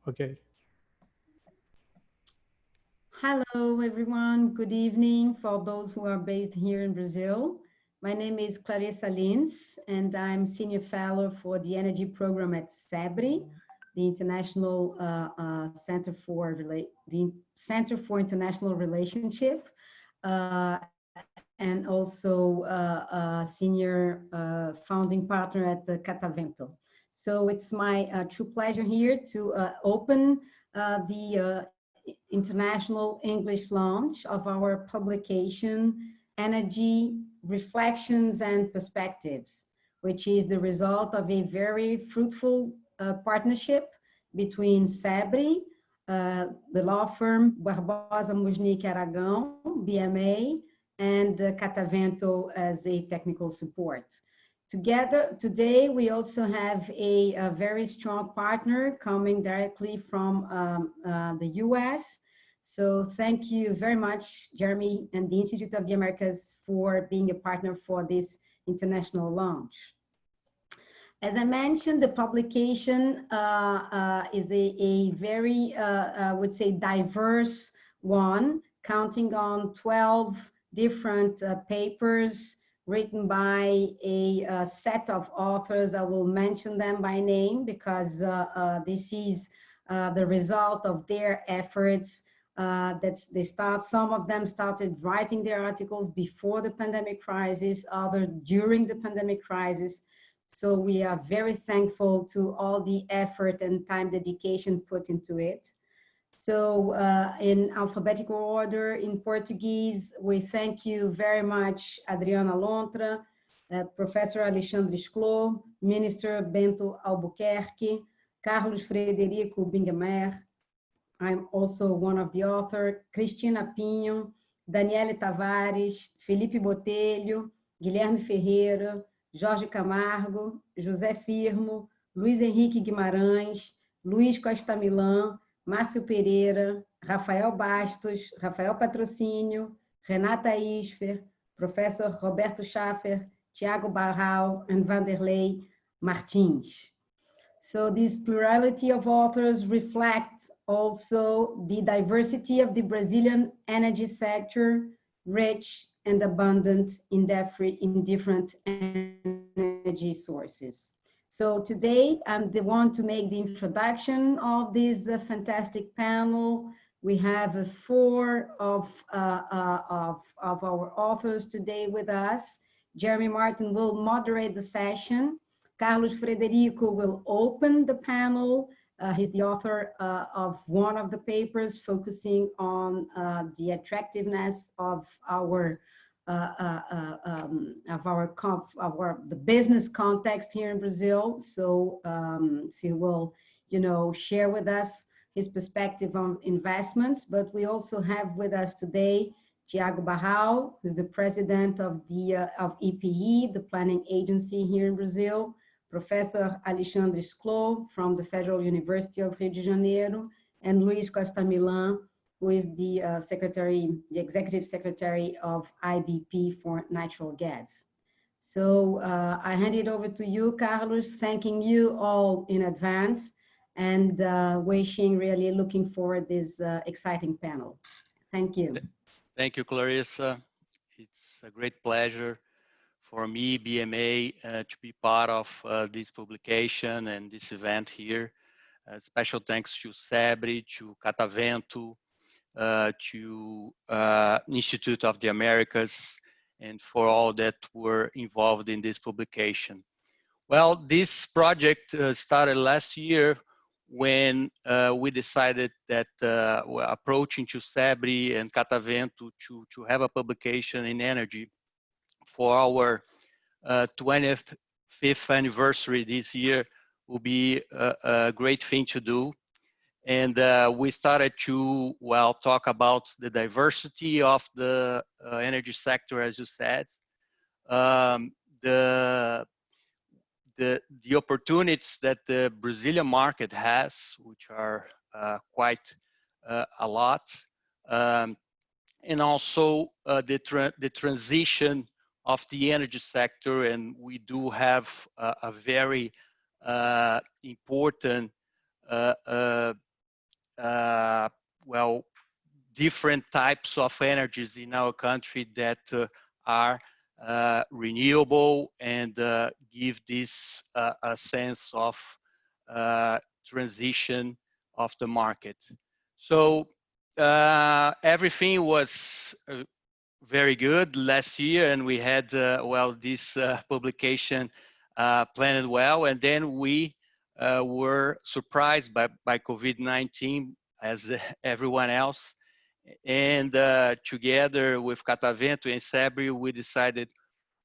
Okay. Hello, everyone. Good evening for those who are based here in Brazil. My name is Clarissa Lins, and I'm Senior Fellow for the Energy Program at CEBRI, the International the Center for International Relationship, and also senior founding partner at the Catavento. So it's my true pleasure here to open the international English launch of our publication, Energy Reflections and Perspectives, which is the result of a very fruitful partnership between CEBRI, the law firm Barbosa Müssnich Aragão, BMA, and Catavento as a technical support. Together, today, we also have a very strong partner coming directly from the US. So thank you very much, Jeremy and the Institute of the Americas, for being a partner for this international launch. As I mentioned, the publication is a very, I would say, diverse one, counting on 12 different papers written by a set of authors. I will mention them by name because this is the result of their efforts. Some of them started writing their articles before the pandemic crisis, others during the pandemic crisis. So we are very thankful to all the effort and time dedication put into it. So in alphabetical order, in Portuguese, we thank you very much, Adriana Lontra, Professor Alexandre Szklo, Minister Bento Albuquerque, Carlos Frederico Bingemer. I'm also one of the authors, Cristina Pinho, Daniele Tavares, Felipe Botelho, Guilherme Ferreira, Jorge Camargo, José Firmo, Luis Henrique Guimarães, Luiz Costamilan, Márcio Pereira, Rafael Bastos, Rafael Patrocínio, Renata Isfer, Professor Roberto Schaeffer, Thiago Barral, and Vanderlei Martins. So this plurality of authors reflects also the diversity of the Brazilian energy sector, rich and abundant in different energy sources. So today, I'm the one to make the introduction of this fantastic panel. We have four of our authors today with us. Jeremy Martin will moderate the session. Carlos Frederico will open the panel. He's the author of one of the papers focusing on the attractiveness of the business context here in Brazil. So he will, share with us his perspective on investments. But we also have with us today Thiago Barral, who's the president of EPE, the planning agency here in Brazil. Professor Alexandre Szklo from the Federal University of Rio de Janeiro, and Luiz Costamilan, who is the executive secretary of IBP for natural gas. So I hand it over to you, Carlos, thanking you all in advance and really looking forward to this exciting panel. Thank you. Thank you, Clarissa. It's a great pleasure for me, BMA, to be part of this publication and this event here. Special thanks to CEBRI, to Catavento, to Institute of the Americas, and for all that were involved in this publication. Well, this project started last year when we decided that we're approaching to CEBRI and Catavento to have a publication in energy for our 25th anniversary this year will be a great thing to do. And we started to, talk about the diversity of the energy sector, as you said, the opportunities that the Brazilian market has, which are quite a lot, and also the transition of the energy sector. And we do have a very important well, different types of energies in our country that are renewable and give this a sense of transition of the market. So everything was very good last year, and we had well, this publication planned well, and then we were surprised by COVID-19 as everyone else, and together with Catavento and CEBRI, we decided,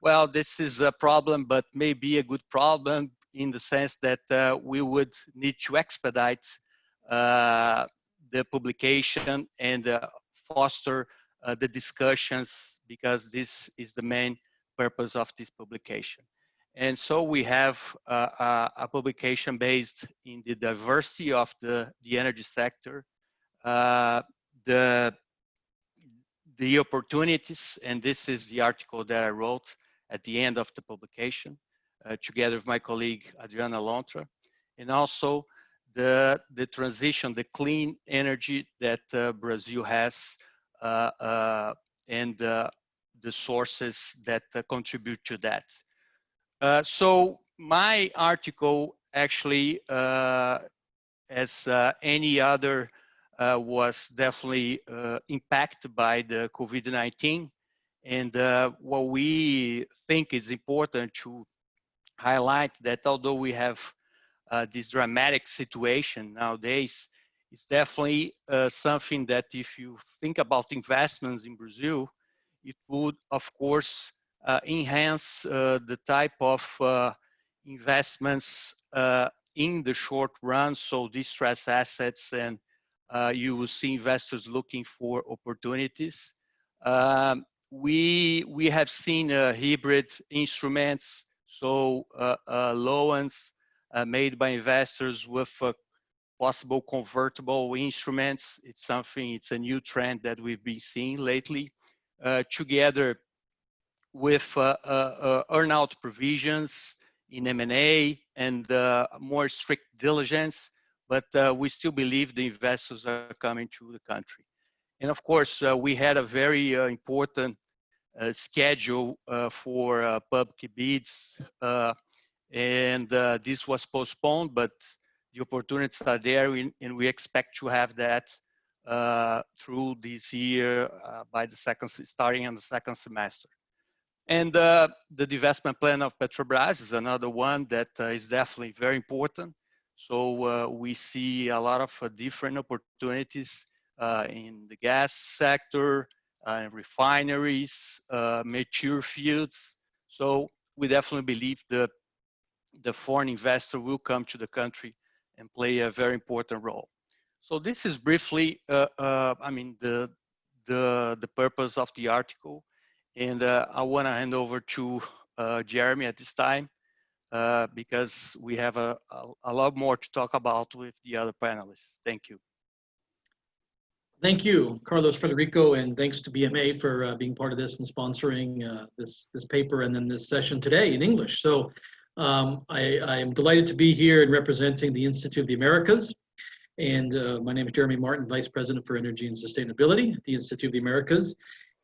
well, this is a problem, but maybe a good problem in the sense that we would need to expedite the publication and foster the discussions, because this is the main purpose of this publication. And so we have a publication based in the diversity of the energy sector, the opportunities, and this is the article that I wrote at the end of the publication, together with my colleague Adriana Lontra, and also the transition, the clean energy that Brazil has, and the sources that contribute to that. So my article actually, as any other, was definitely impacted by the COVID-19. And what we think is important to highlight that although we have this dramatic situation nowadays, it's definitely something that if you think about investments in Brazil, it would, of course, enhance the type of investments in the short run, so distressed assets, and you will see investors looking for opportunities. We have seen hybrid instruments, so loans made by investors with possible convertible instruments. It's a new trend that we've been seeing lately, together with earnout provisions in M&A and more strict diligence, but we still believe the investors are coming to the country. And of course, we had a very important schedule for public bids, and this was postponed, but the opportunities are there, and we expect to have that through this year starting in the second semester. And the divestment plan of Petrobras is another one that is definitely very important. So we see a lot of different opportunities in the gas sector, refineries, mature fields. So we definitely believe the foreign investor will come to the country and play a very important role. So this is briefly, I mean, the purpose of the article. And I want to hand over to Jeremy at this time, because we have a lot more to talk about with the other panelists. Thank you. Thank you, Carlos, Frederico, and thanks to BMA for being part of this and sponsoring this paper and then this session today in English. So I am delighted to be here and representing the Institute of the Americas. And my name is Jeremy Martin, Vice President for Energy and Sustainability at the Institute of the Americas.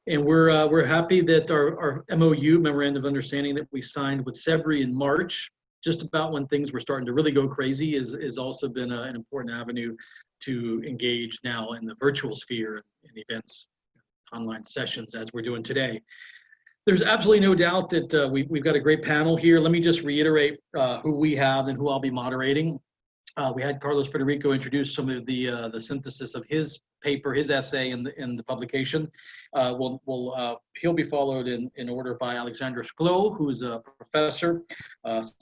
And we're happy that our MOU, Memorandum of Understanding, that we signed with CEBRI in March, just about when things were starting to really go crazy, is also been an important avenue to engage now in the virtual sphere in events, online sessions, as we're doing today. There's absolutely no doubt that we've got a great panel here. Let me just reiterate who we have and who I'll be moderating. We had Carlos Frederico introduce some of the synthesis of his paper, his essay in the publication. He'll be followed in order by Alexandre Szklo, who's a professor,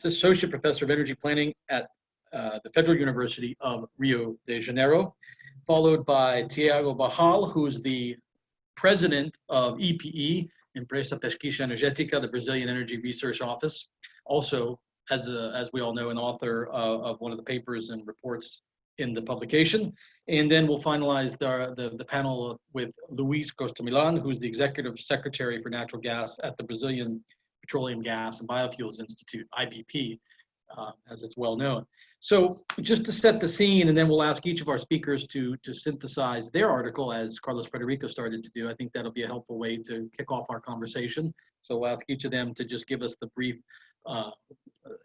associate professor of energy planning at the Federal University of Rio de Janeiro, followed by Thiago Barral, who's the president of EPE, Empresa Pesquisa Energética, the Brazilian Energy Research Office, also, as we all know, an author of one of the papers and reports in the publication. And then we'll finalize the panel with Luiz Costamilan, who's the Executive Secretary for Natural Gas at the Brazilian Petroleum, Gas and Biofuels Institute, IBP, as it's well known. So just to set the scene, and then we'll ask each of our speakers to synthesize their article, as Carlos Frederico started to do. I think that'll be a helpful way to kick off our conversation. So we'll ask each of them to just give us the brief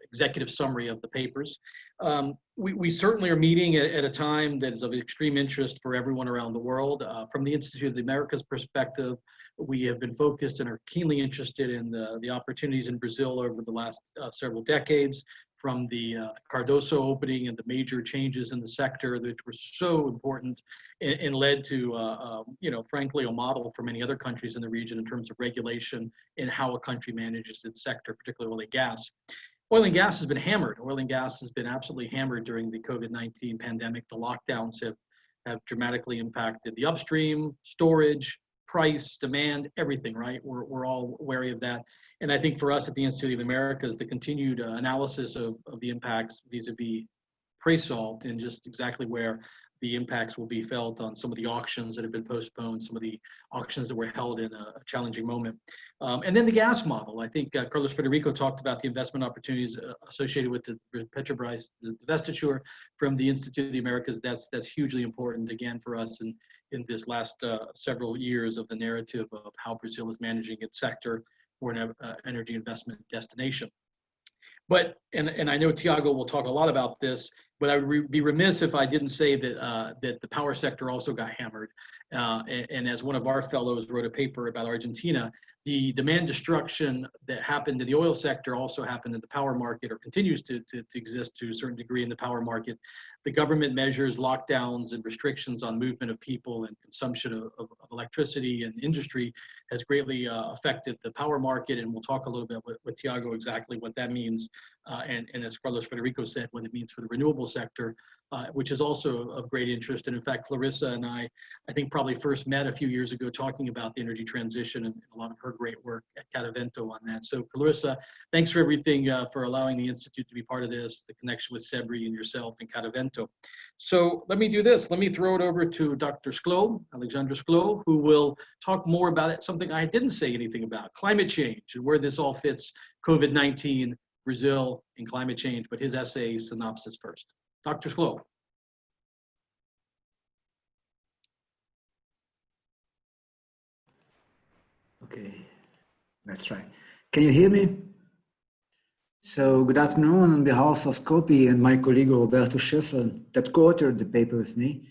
executive summary of the papers. We certainly are meeting at a time that is of extreme interest for everyone around the world. From the Institute of the Americas perspective, we have been focused and are keenly interested in the opportunities in Brazil over the last several decades, from the Cardoso opening and the major changes in the sector, which were so important and led to, frankly, a model for many other countries in the region in terms of regulation and how a country manages its sector, particularly oil and gas. Oil and gas has been hammered. Oil and gas has been absolutely hammered during the COVID-19 pandemic. The lockdowns have dramatically impacted the upstream, storage, price, demand, everything, right? We're all wary of that. And I think for us at the Institute of the Americas, the continued analysis of the impacts vis-a-vis pre-salt and just exactly where the impacts will be felt on some of the auctions that have been postponed, some of the auctions that were held in a challenging moment. And then the gas model. I think Carlos Frederico talked about the investment opportunities associated with the Petrobras divestiture from the Institute of the Americas. That's hugely important, again, for us in this last several years of the narrative of how Brazil is managing its sector for an energy investment destination. But, and I know Thiago will talk a lot about this, but I would be remiss if I didn't say that that the power sector also got hammered. And as one of our fellows wrote a paper about Argentina, the demand destruction that happened in the oil sector also happened in the power market, or continues to exist to a certain degree in the power market. The government measures, lockdowns, and restrictions on movement of people and consumption of electricity and industry has greatly affected the power market. And we'll talk a little bit with Thiago exactly what that means. And as Carlos Frederico said, what it means for the renewable sector, which is also of great interest. And in fact, Clarissa and I think probably first met a few years ago talking about the energy transition and a lot of her great work at Catavento on that. So Clarissa, thanks for everything, for allowing the Institute to be part of this, the connection with CEBRI and yourself and Catavento. So let me do this. Let me throw it over to Dr. Szklo, Alexandre Szklo, who will talk more about it, something I didn't say anything about, climate change and where this all fits, COVID-19, Brazil, and climate change, but his essay synopsis first. Dr. Szklo. Okay, let's try. Can you hear me? So good afternoon on behalf of COPPE and my colleague Roberto Schaeffer that co-authored the paper with me.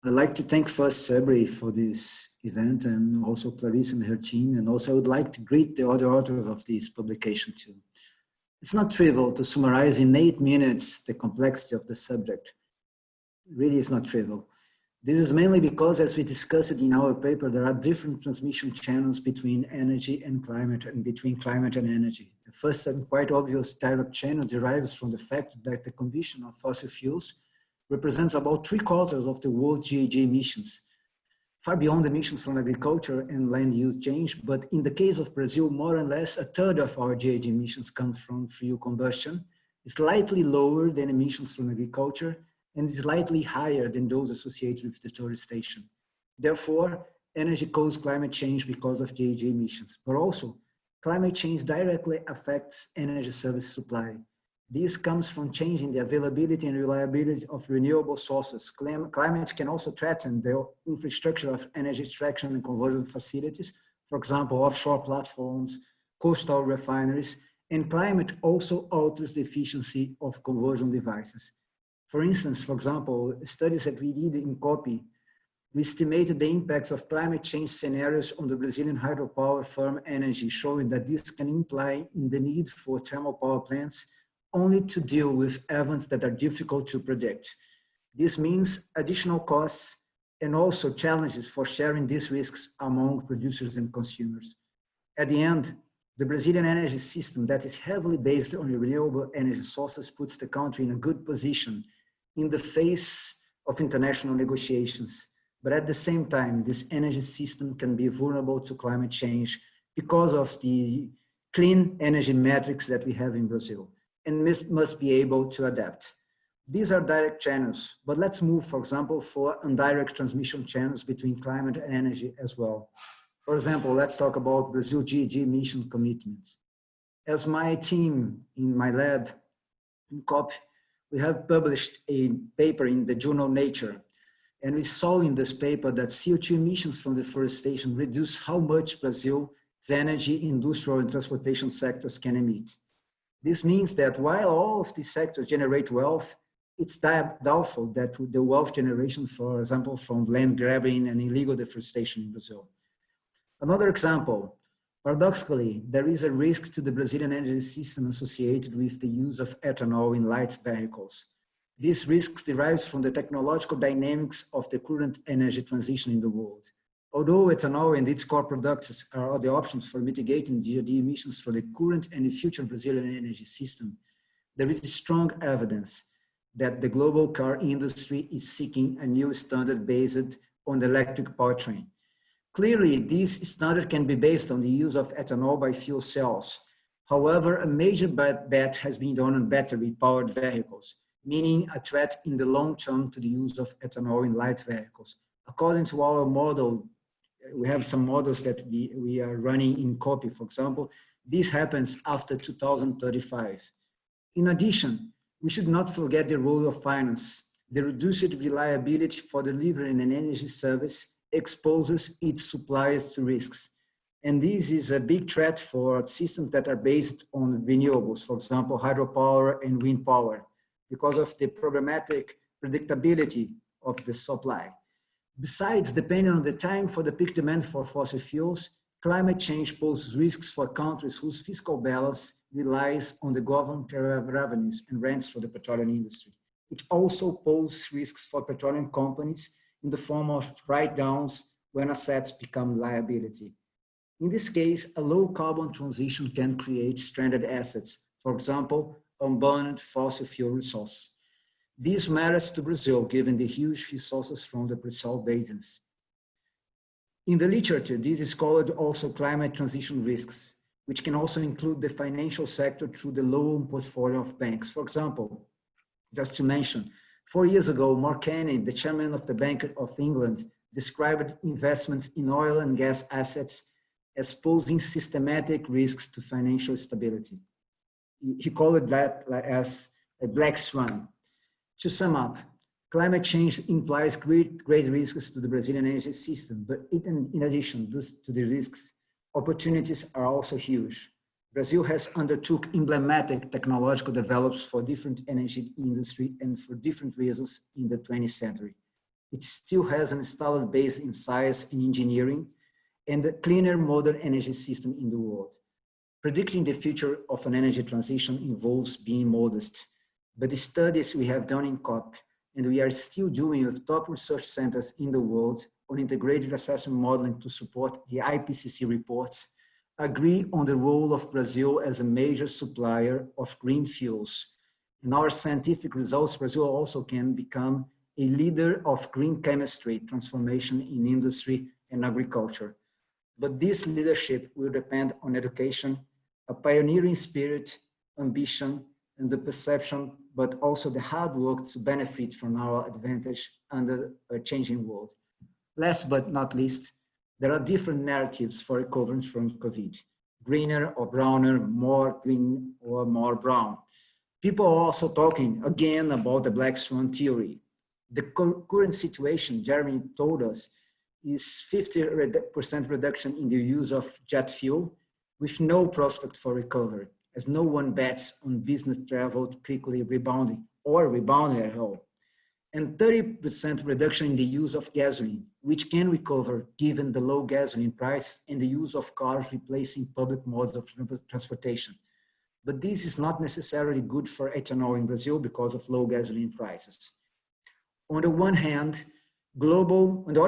I'd like to thank first CEBRI for this event and also Clarissa and her team. And also I would like to greet the other authors of this publication too. It's not trivial to summarize in 8 minutes the complexity of the subject. It really is not trivial. This is mainly because, as we discussed in our paper, there are different transmission channels between energy and climate and between climate and energy. The first and quite obvious direct channel derives from the fact that the combustion of fossil fuels represents about 3/4 of the world's GHG emissions, far beyond emissions from agriculture and land use change. But in the case of Brazil, more or less 1/3 of our GHG emissions come from fuel combustion, slightly lower than emissions from agriculture, and slightly higher than those associated with deforestation. Therefore, energy causes climate change because of GHG emissions, but also climate change directly affects energy service supply. This comes from changing the availability and reliability of renewable sources. Climate can also threaten the infrastructure of energy extraction and conversion facilities, for example, offshore platforms, coastal refineries, and climate also alters the efficiency of conversion devices. For instance, for example, studies that we did in COPPE, we estimated the impacts of climate change scenarios on the Brazilian hydropower firm energy, showing that this can imply in the need for thermal power plants only to deal with events that are difficult to predict. This means additional costs and also challenges for sharing these risks among producers and consumers. At the end, the Brazilian energy system that is heavily based on renewable energy sources puts the country in a good position in the face of international negotiations. But at the same time, this energy system can be vulnerable to climate change because of the clean energy metrics that we have in Brazil, and must be able to adapt. These are direct channels, but let's move, for example, for indirect transmission channels between climate and energy as well. For example, let's talk about Brazil GHG emission commitments. As my team in my lab in COPPE, we have published a paper in the journal Nature, and we saw in this paper that CO2 emissions from deforestation reduce how much Brazil's energy, industrial, and transportation sectors can emit. This means that while all of these sectors generate wealth, it's doubtful that the wealth generation, for example, from land grabbing and illegal deforestation in Brazil. Another example, paradoxically, there is a risk to the Brazilian energy system associated with the use of ethanol in light vehicles. This risk derives from the technological dynamics of the current energy transition in the world. Although ethanol and its core products are the options for mitigating GHG emissions for the current and the future Brazilian energy system, there is strong evidence that the global car industry is seeking a new standard based on the electric powertrain. Clearly, this standard can be based on the use of ethanol by fuel cells. However, a major bet has been done on battery-powered vehicles, meaning a threat in the long term to the use of ethanol in light vehicles. According to our model, we have some models that we are running in COPPE, for example. This happens after 2035. In addition, we should not forget the role of finance. The reduced reliability for delivering an energy service exposes its suppliers to risks. And this is a big threat for systems that are based on renewables, for example, hydropower and wind power, because of the problematic predictability of the supply. Besides, depending on the time for the peak demand for fossil fuels, climate change poses risks for countries whose fiscal balance relies on the government revenues and rents for the petroleum industry. It also poses risks for petroleum companies in the form of write-downs when assets become liability. In this case, a low carbon transition can create stranded assets, for example, unburned fossil fuel resources. This matters to Brazil, given the huge resources from the pre-salt basins. In the literature, this is called also climate transition risks, which can also include the financial sector through the loan portfolio of banks. For example, just to mention, 4 years ago, Mark Carney, the chairman of the Bank of England, described investments in oil and gas assets as posing systematic risks to financial stability. He called that as a black swan. To sum up, climate change implies great risks to the Brazilian energy system, but in addition to the risks, opportunities are also huge. Brazil has undertook emblematic technological developments for different energy industry and for different reasons in the 20th century. It still has an installed base in science and engineering and the cleaner modern energy system in the world. Predicting the future of an energy transition involves being modest, but the studies we have done in COPPE and we are still doing with top research centers in the world on integrated assessment modeling to support the IPCC reports agree on the role of Brazil as a major supplier of green fuels. In our scientific results, Brazil also can become a leader of green chemistry transformation in industry and agriculture. But this leadership will depend on education, a pioneering spirit, ambition, and the perception, but also the hard work to benefit from our advantage under a changing world. Last but not least, there are different narratives for recovering from COVID, greener or browner, more green or more brown. People are also talking again about the black swan theory. The current situation, Jeremy told us, is 50% reduction in the use of jet fuel with no prospect for recovery, as no one bets on business travel quickly rebounding or rebounding at all. And 30% reduction in the use of gasoline, which can recover given the low gasoline price and the use of cars replacing public modes of transportation. But this is not necessarily good for ethanol in Brazil because of low gasoline prices. On the other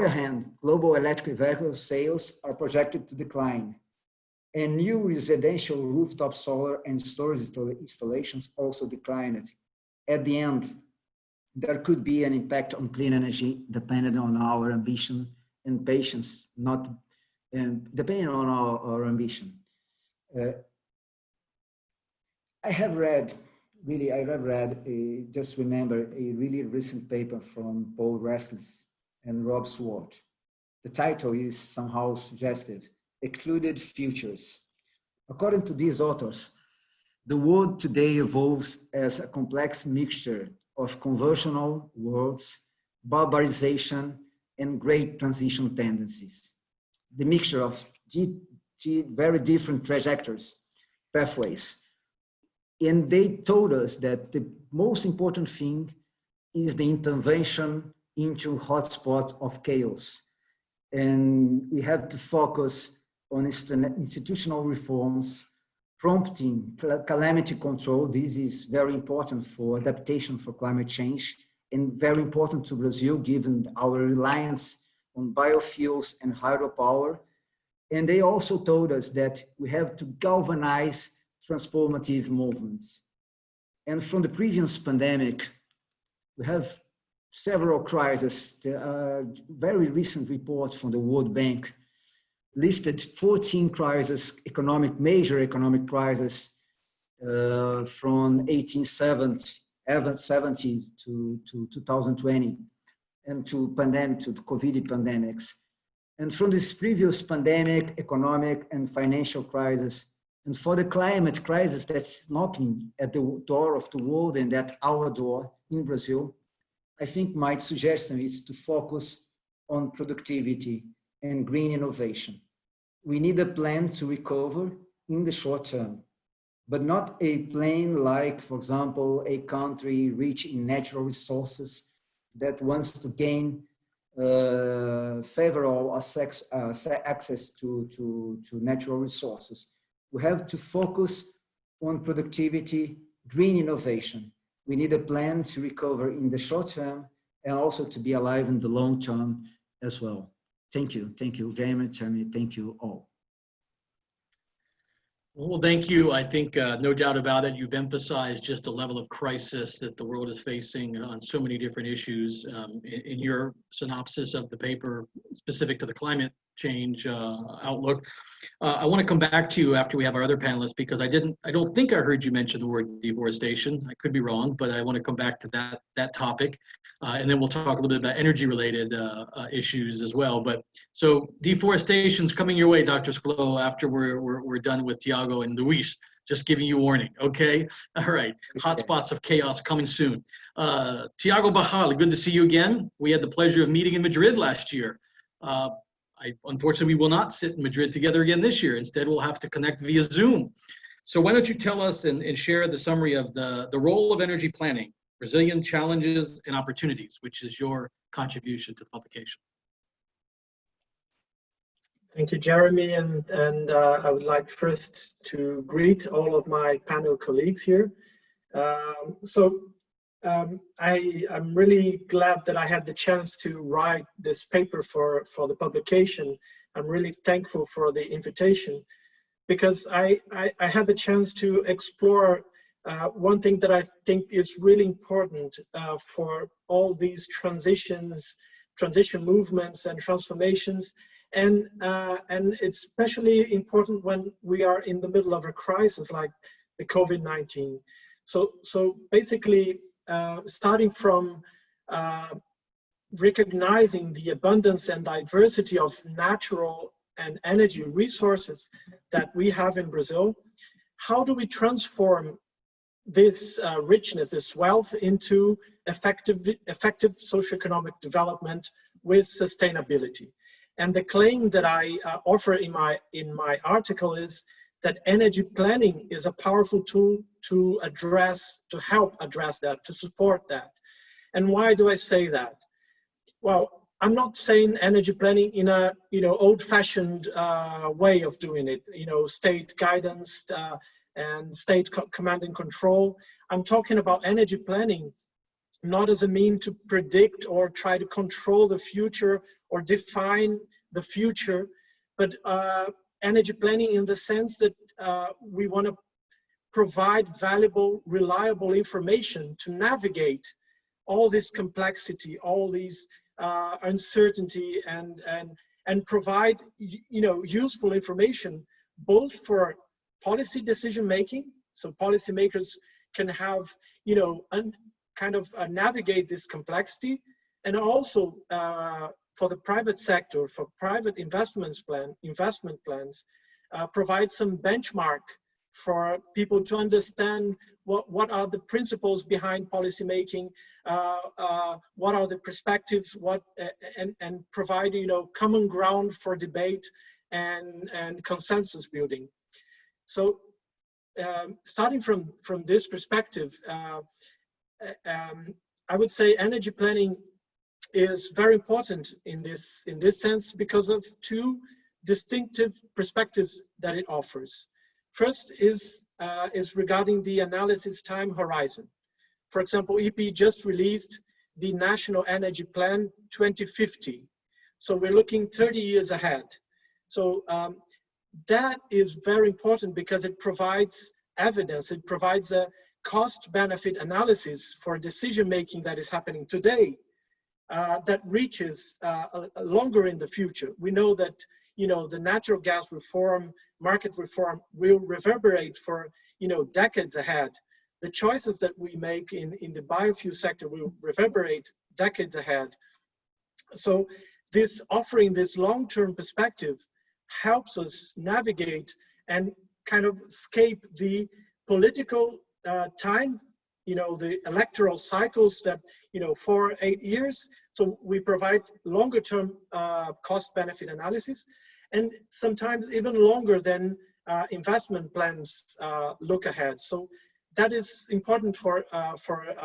hand, global electric vehicle sales are projected to decline. And new residential rooftop solar and storage installations also declined. At the end, there could be an impact on clean energy depending on our ambition and patience, depending on our ambition. I have read, just remember a really recent paper from Paul Raskins and Rob Swart. The title is somehow suggestive, Excluded Futures. According to these authors, the world today evolves as a complex mixture of conversional worlds, barbarization, and great transition tendencies. The mixture of very different trajectories, pathways. And they told us that the most important thing is the intervention into hotspots of chaos. And we have to focus on institutional reforms, prompting calamity control. This is very important for adaptation for climate change and very important to Brazil, given our reliance on biofuels and hydropower. And they also told us that we have to galvanize transformative movements. And from the previous pandemic, we have several crises. Very recent reports from the World Bank listed 14 crises, major economic crises from 1870 to 2020, and to the COVID pandemics. And from this previous pandemic, economic and financial crisis, and for the climate crisis that's knocking at the door of the world and at our door in Brazil, I think my suggestion is to focus on productivity and green innovation. We need a plan to recover in the short term, but not a plan like, for example, a country rich in natural resources that wants to gain favorable access to natural resources. We have to focus on productivity, green innovation. We need a plan to recover in the short term and also to be alive in the long term as well. Thank you very much, Jeremy. Thank you all. Well, thank you. I think no doubt about it, you've emphasized just the level of crisis that the world is facing on so many different issues. In your synopsis of the paper specific to the climate change outlook, I want to come back to you after we have our other panelists, because I don't think I heard you mention the word deforestation. I could be wrong, but I want to come back to that topic. And then we'll talk a little bit about energy related issues as well. But so deforestation's coming your way, Dr. Szklo, after we're done with Thiago and Luis. Just giving you warning, okay? All right, hotspots of chaos coming soon. Thiago Barral, good to see you again. We had the pleasure of meeting in Madrid last year. Unfortunately, we will not sit in Madrid together again this year. Instead, we'll have to connect via Zoom. So why don't you tell us and share the summary of the role of energy planning, Brazilian challenges and opportunities, which is your contribution to the publication. Thank you, Jeremy, and I would like first to greet all of my panel colleagues here. I'm really glad that I had the chance to write this paper for the publication. I'm really thankful for the invitation, because I had the chance to explore one thing that I think is really important for all these transition movements and transformations. And it's especially important when we are in the middle of a crisis like the COVID-19. So basically, starting from recognizing the abundance and diversity of natural and energy resources that we have in Brazil, how do we transform this richness, this wealth, into effective socioeconomic development with sustainability? And the claim that I offer in my article is that energy planning is a powerful tool to help address that, to support that. And why do I say that? Well, I'm not saying energy planning in a old-fashioned way of doing it, state guidance and state command and control. I'm talking about energy planning not as a mean to predict or try to control the future or define the future, but energy planning in the sense that we want to provide valuable, reliable information to navigate all this complexity, all these uncertainty, and provide useful information both for policy decision making, so policymakers can have navigate this complexity, and also for the private sector, for private investment plans, provide some benchmark for people to understand what are the principles behind policymaking, what are the perspectives, and provide, you know, common ground for debate and consensus building. So starting from this perspective, I would say energy planning is very important in this sense because of two distinctive perspectives that it offers. First is regarding the analysis time horizon. For example, EP just released the National Energy Plan 2050. So we're looking 30 years ahead. So that is very important because it provides evidence, it provides a cost-benefit analysis for decision-making that is happening today that reaches longer in the future. We know that, you know, the natural gas reform, market reform will reverberate for, you know, decades ahead. The choices that we make in the biofuel sector will reverberate decades ahead. So this offering this long-term perspective helps us navigate and kind of escape the political time, you know, the electoral cycles that, you know, 4-8 years. So we provide longer term cost-benefit analysis, and sometimes even longer than investment plans look ahead. So that is important for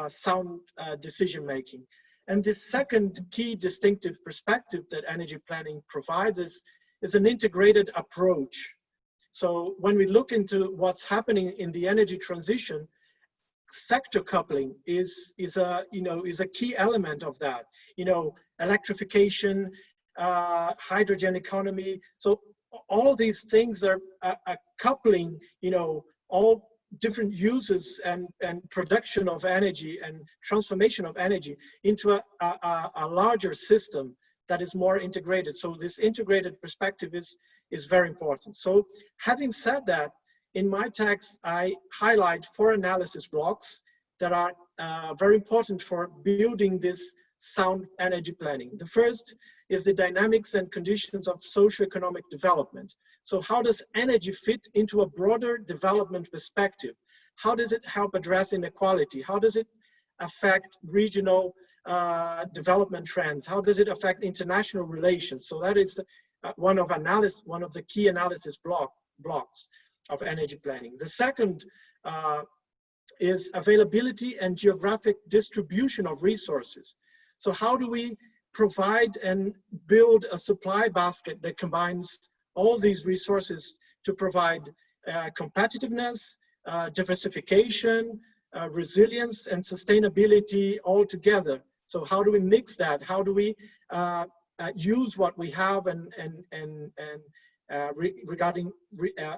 sound decision making. And the second key distinctive perspective that energy planning provides is an integrated approach. So when we look into what's happening in the energy transition, sector coupling is a key element of that. You know, electrification, hydrogen economy. So all these things are coupling, you know, all different uses and production of energy and transformation of energy into a larger system that is more integrated. So this integrated perspective is very important. So having said that, in my text, I highlight 4 analysis blocks that are very important for building this sound energy planning. The first is the dynamics and conditions of socioeconomic development. So how does energy fit into a broader development perspective? How does it help address inequality? How does it affect regional development trends? How does it affect international relations? So that is one of the key analysis blocks of energy planning. The second is availability and geographic distribution of resources. So how do we provide and build a supply basket that combines all these resources to provide competitiveness, diversification, resilience, and sustainability all together? So how do we mix that? How do we use what we have regarding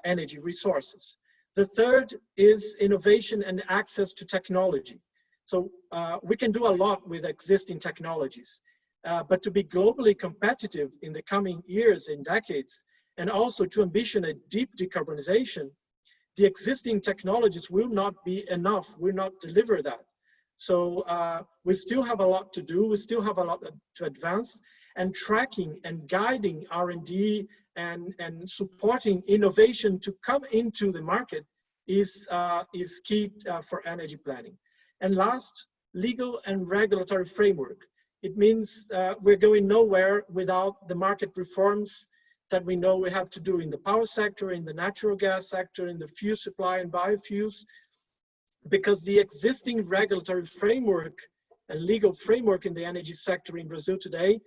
energy resources? The third is innovation and access to technology. So we can do a lot with existing technologies, but to be globally competitive in the coming years and decades, and also to ambition a deep decarbonization, the existing technologies will not be enough, will not deliver that. So we still have a lot to do, we still have a lot to advance, and tracking and guiding R&D and supporting innovation to come into the market is key for energy planning. And last, legal and regulatory framework. It means we're going nowhere without the market reforms that we know we have to do in the power sector, in the natural gas sector, in the fuel supply and biofuels, because the existing regulatory framework and legal framework in the energy sector in Brazil today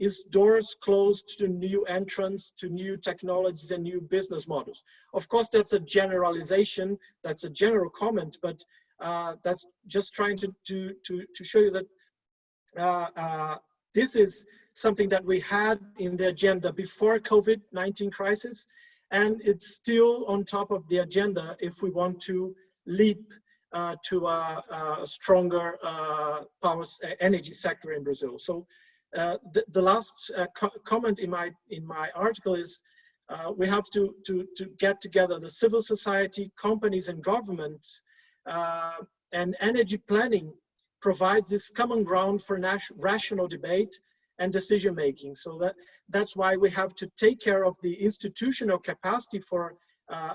is doors closed to new entrants, to new technologies and new business models. Of course, that's a generalization, that's a general comment, but that's just trying to show you that this is something that we had in the agenda before COVID-19 crisis, and it's still on top of the agenda if we want to leap to a stronger energy sector in Brazil. So the last comment in my article is we have to get together the civil society, companies and governments, and energy planning provides this common ground for rational debate and decision making. So that's why we have to take care of the institutional capacity for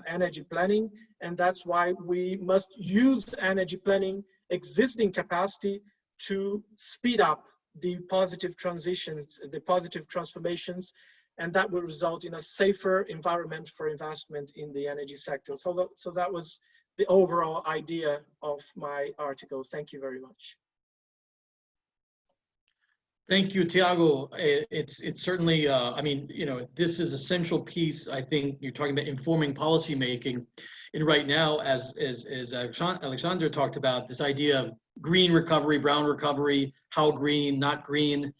energy planning, and that's why we must use energy planning existing capacity to speed up the positive transitions, the positive transformations, and that will result in a safer environment for investment in the energy sector. So that was the overall idea of my article. Thank you very much. Thank you, Thiago. It's certainly, I mean, you know, this is a central piece. I think you're talking about informing policymaking. And right now, as Alexandre talked about, this idea of green recovery, brown recovery, how green, not green.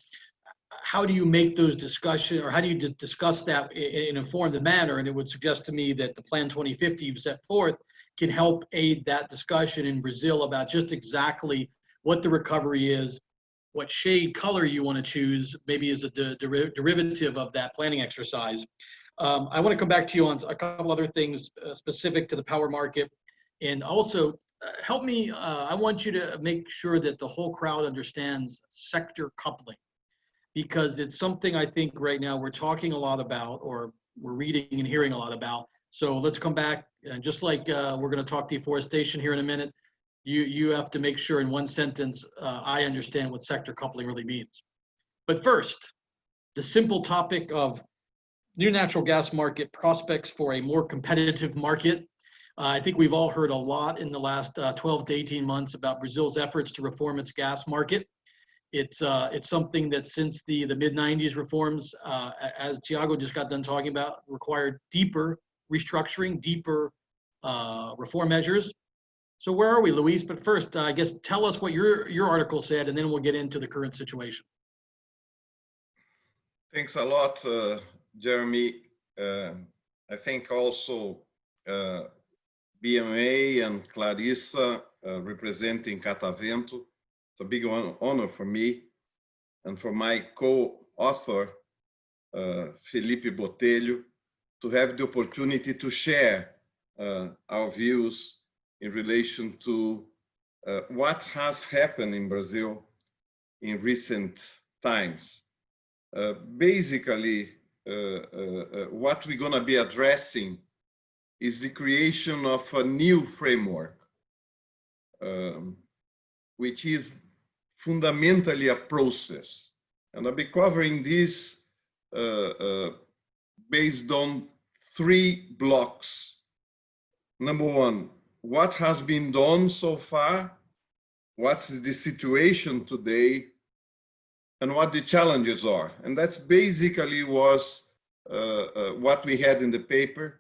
How do you make those discussions, or how do you discuss that in an informed manner? And it would suggest to me that the Plan 2050 you've set forth can help aid that discussion in Brazil about just exactly what the recovery is, what shade color you want to choose, maybe as a derivative of that planning exercise. I want to come back to you on a couple other things specific to the power market. And also help me, I want you to make sure that the whole crowd understands sector coupling, because it's something I think right now we're talking a lot about, or we're reading and hearing a lot about. So let's come back, and just like we're going to talk deforestation here in a minute, you have to make sure in one sentence I understand what sector coupling really means. But first, the simple topic of new natural gas market prospects for a more competitive market. I think we've all heard a lot in the last 12 to 18 months about Brazil's efforts to reform its gas market. It's something that since the mid-90s reforms, as Thiago just got done talking about, required deeper restructuring, deeper reform measures. So where are we, Luis? But first, I guess tell us what your article said, and then we'll get into the current situation. Thanks a lot, Jeremy. I think also BMA and Clarissa representing Catavento. It's a big honor for me and for my co-author, Felipe Botelho, to have the opportunity to share our views in relation to what has happened in Brazil in recent times. Basically, what we're going to be addressing is the creation of a new framework, which is fundamentally a process. And I'll be covering this based on 3 blocks. Number 1, what has been done so far, what's the situation today, and what the challenges are. And that's basically was what we had in the paper.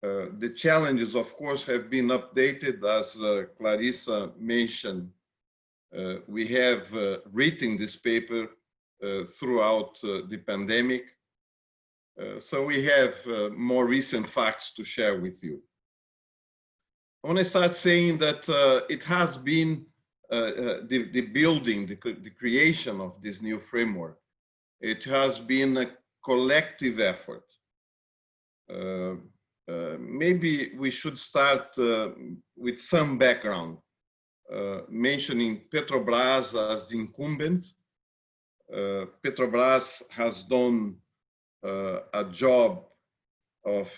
The challenges, of course, have been updated, as Clarissa mentioned. We have written this paper throughout the pandemic. So we have more recent facts to share with you. I want to start saying that it has been the building, the creation of this new framework. It has been a collective effort. Maybe we should start with some background, mentioning Petrobras as the incumbent. Petrobras has done a job of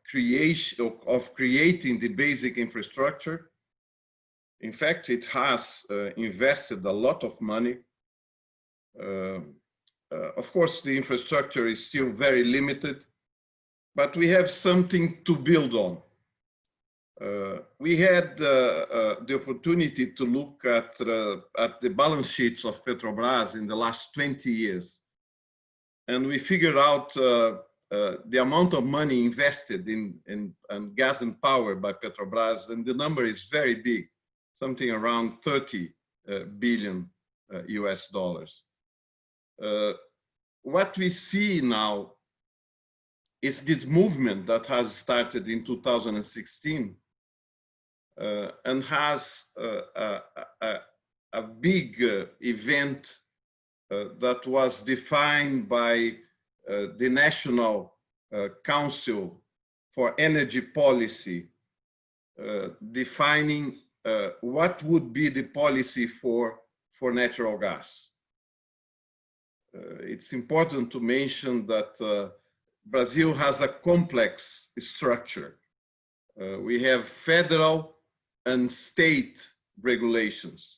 creating the basic infrastructure. In fact, it has invested a lot of money. Of course, the infrastructure is still very limited, but we have something to build on. We had the opportunity to look at the balance sheets of Petrobras in the last 20 years. And we figured out the amount of money invested in gas and power by Petrobras, and the number is very big, something around 30 billion US dollars. What we see now is this movement that has started in 2016 and has a big event that was defined by the National Council for Energy Policy, defining what would be the policy for natural gas. It's important to mention that Brazil has a complex structure. We have federal and state regulations.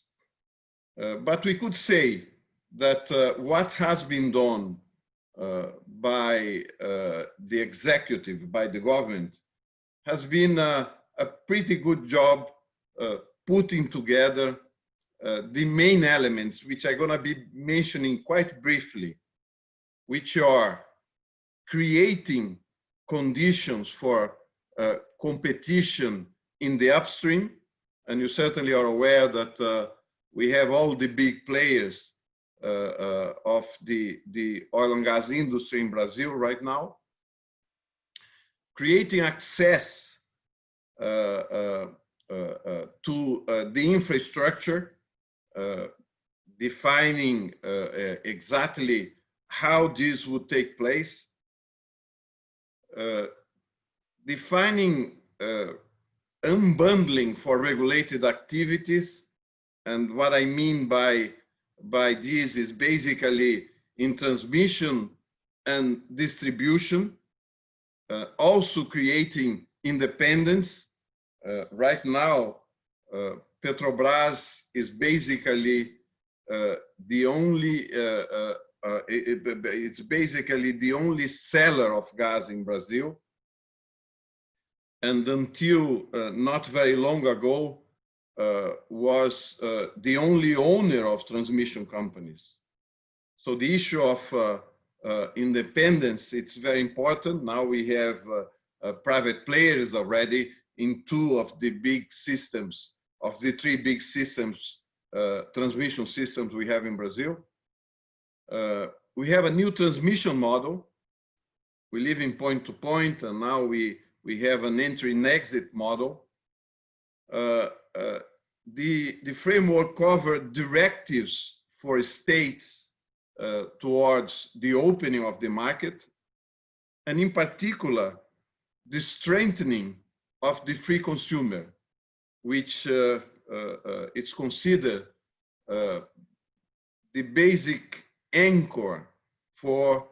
But we could say that what has been done by the executive, by the government, has been a pretty good job putting together the main elements, which I'm going to be mentioning quite briefly, which are creating conditions for competition in the upstream. And you certainly are aware that we have all the big players of the oil and gas industry in Brazil right now. Creating access to the infrastructure, defining exactly how this would take place, defining unbundling for regulated activities. And what I mean by this is basically in transmission and distribution, also creating independence. Right now, Petrobras is basically the only, it's basically the only seller of gas in Brazil. And until not very long ago, was the only owner of transmission companies. So the issue of independence, it's very important. Now we have private players already in two of the big systems, of the three big systems, transmission systems we have in Brazil. We have a new transmission model. We live in point to point, and now we have an entry and exit model. The framework covered directives for states towards the opening of the market, and in particular, the strengthening of the free consumer, which is considered the basic anchor for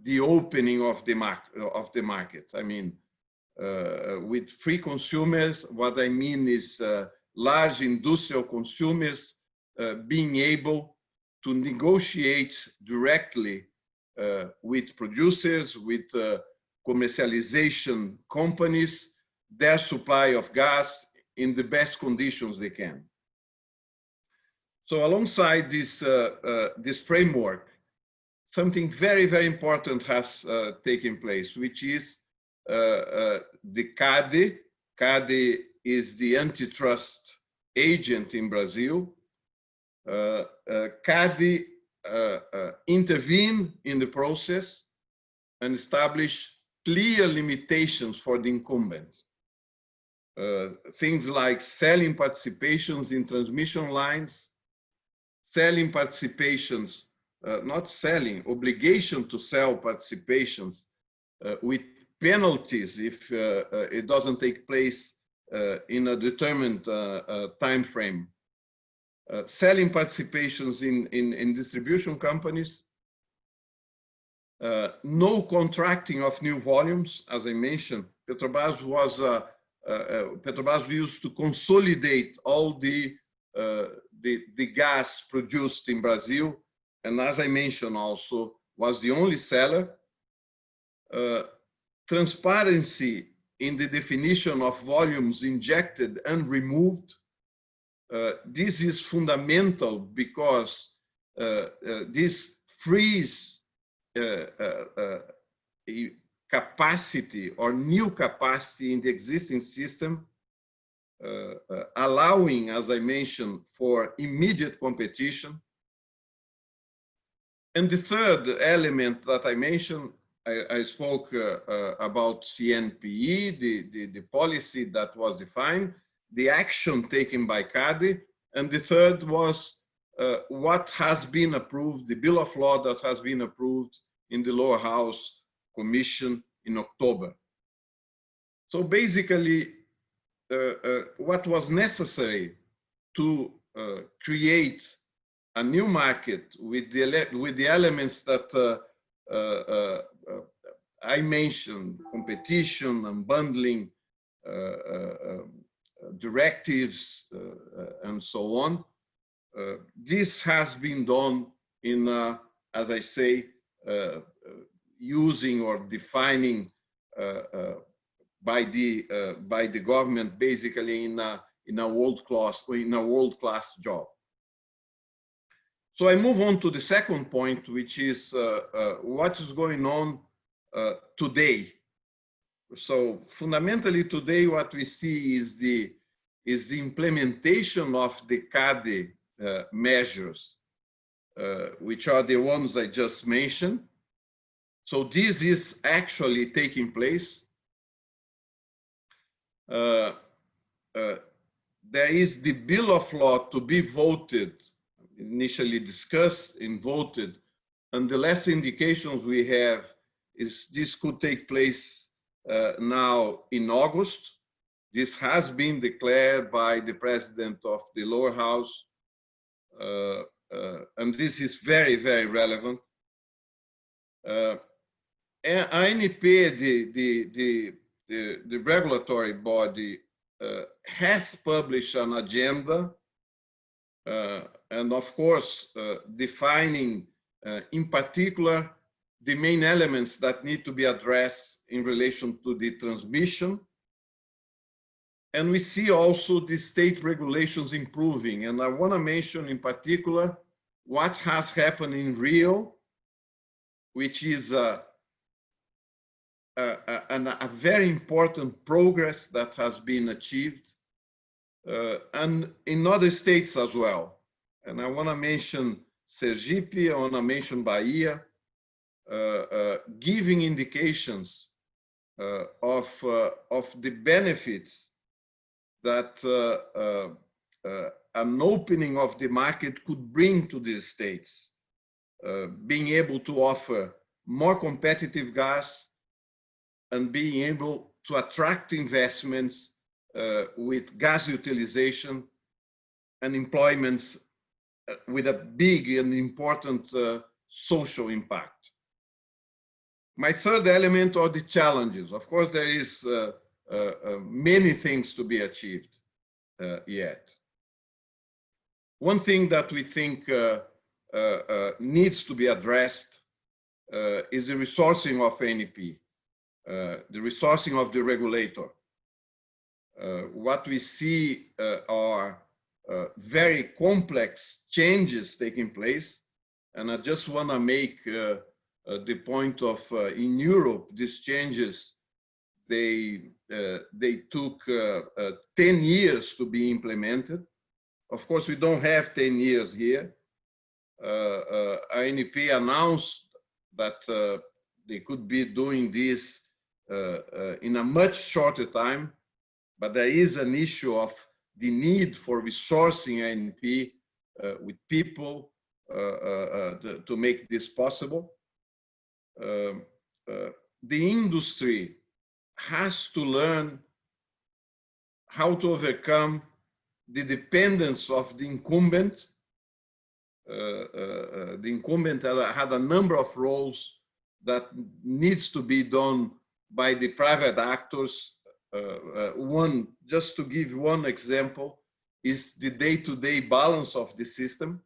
the opening of the market. I mean, with free consumers, what I mean is large industrial consumers being able to negotiate directly with producers, with commercialization companies, their supply of gas in the best conditions they can. So alongside this, this framework, something very, very important has taken place, which is the CADE. CADE is the antitrust agent in Brazil. CADE intervened in the process and established clear limitations for the incumbents. Things like selling participations in transmission lines, selling participations, not selling, obligation to sell participations with penalties if it doesn't take place in a determined time frame. Selling participations in distribution companies, no contracting of new volumes. As I mentioned, Petrobras used to consolidate all the gas produced in Brazil, and as I mentioned also, was the only seller. Transparency in the definition of volumes injected and removed. This is fundamental because this frees capacity or new capacity in the existing system, allowing, as I mentioned, for immediate competition. And the third element that I mentioned, I spoke about CNPE, the policy that was defined, the action taken by CADE, and the third was what has been approved, the bill of law that has been approved in the lower house commission in October. So basically, what was necessary to create a new market with the elements that I mentioned competition and bundling directives and so on. This has been done in, as I say, using or defining by the government, basically in a world-class job. So I move on to the second point, which is what is going on today. So fundamentally today, what we see is the implementation of the CADE measures, which are the ones I just mentioned. So this is actually taking place. There is the bill of law to be voted, initially discussed and voted, and the last indications we have is this could take place now in August. This has been declared by the president of the lower house, and this is very, very relevant. ANP, the regulatory body, has published an agenda, and of course, defining in particular the main elements that need to be addressed in relation to the transmission. And we see also the state regulations improving. And I want to mention in particular what has happened in Rio, which is a very important progress that has been achieved, and in other states as well. And I want to mention Sergipe, I want to mention Bahia, giving indications of the benefits that an opening of the market could bring to these states, being able to offer more competitive gas and being able to attract investments with gas utilization and employments with a big and important social impact. My third element are the challenges. Of course, there is many things to be achieved yet. One thing that we think needs to be addressed is the resourcing of ANP, the resourcing of the regulator. What we see are very complex changes taking place, and I just want to make the point of in Europe, these changes, they took 10 years to be implemented. Of course, we don't have 10 years here. ANP announced that they could be doing this in a much shorter time, but there is an issue of the need for resourcing ANP with people to make this possible. The industry has to learn how to overcome the dependence of the incumbent. The incumbent had a number of roles that needs to be done by the private actors. One, just to give one example, is the day-to-day balance of the system.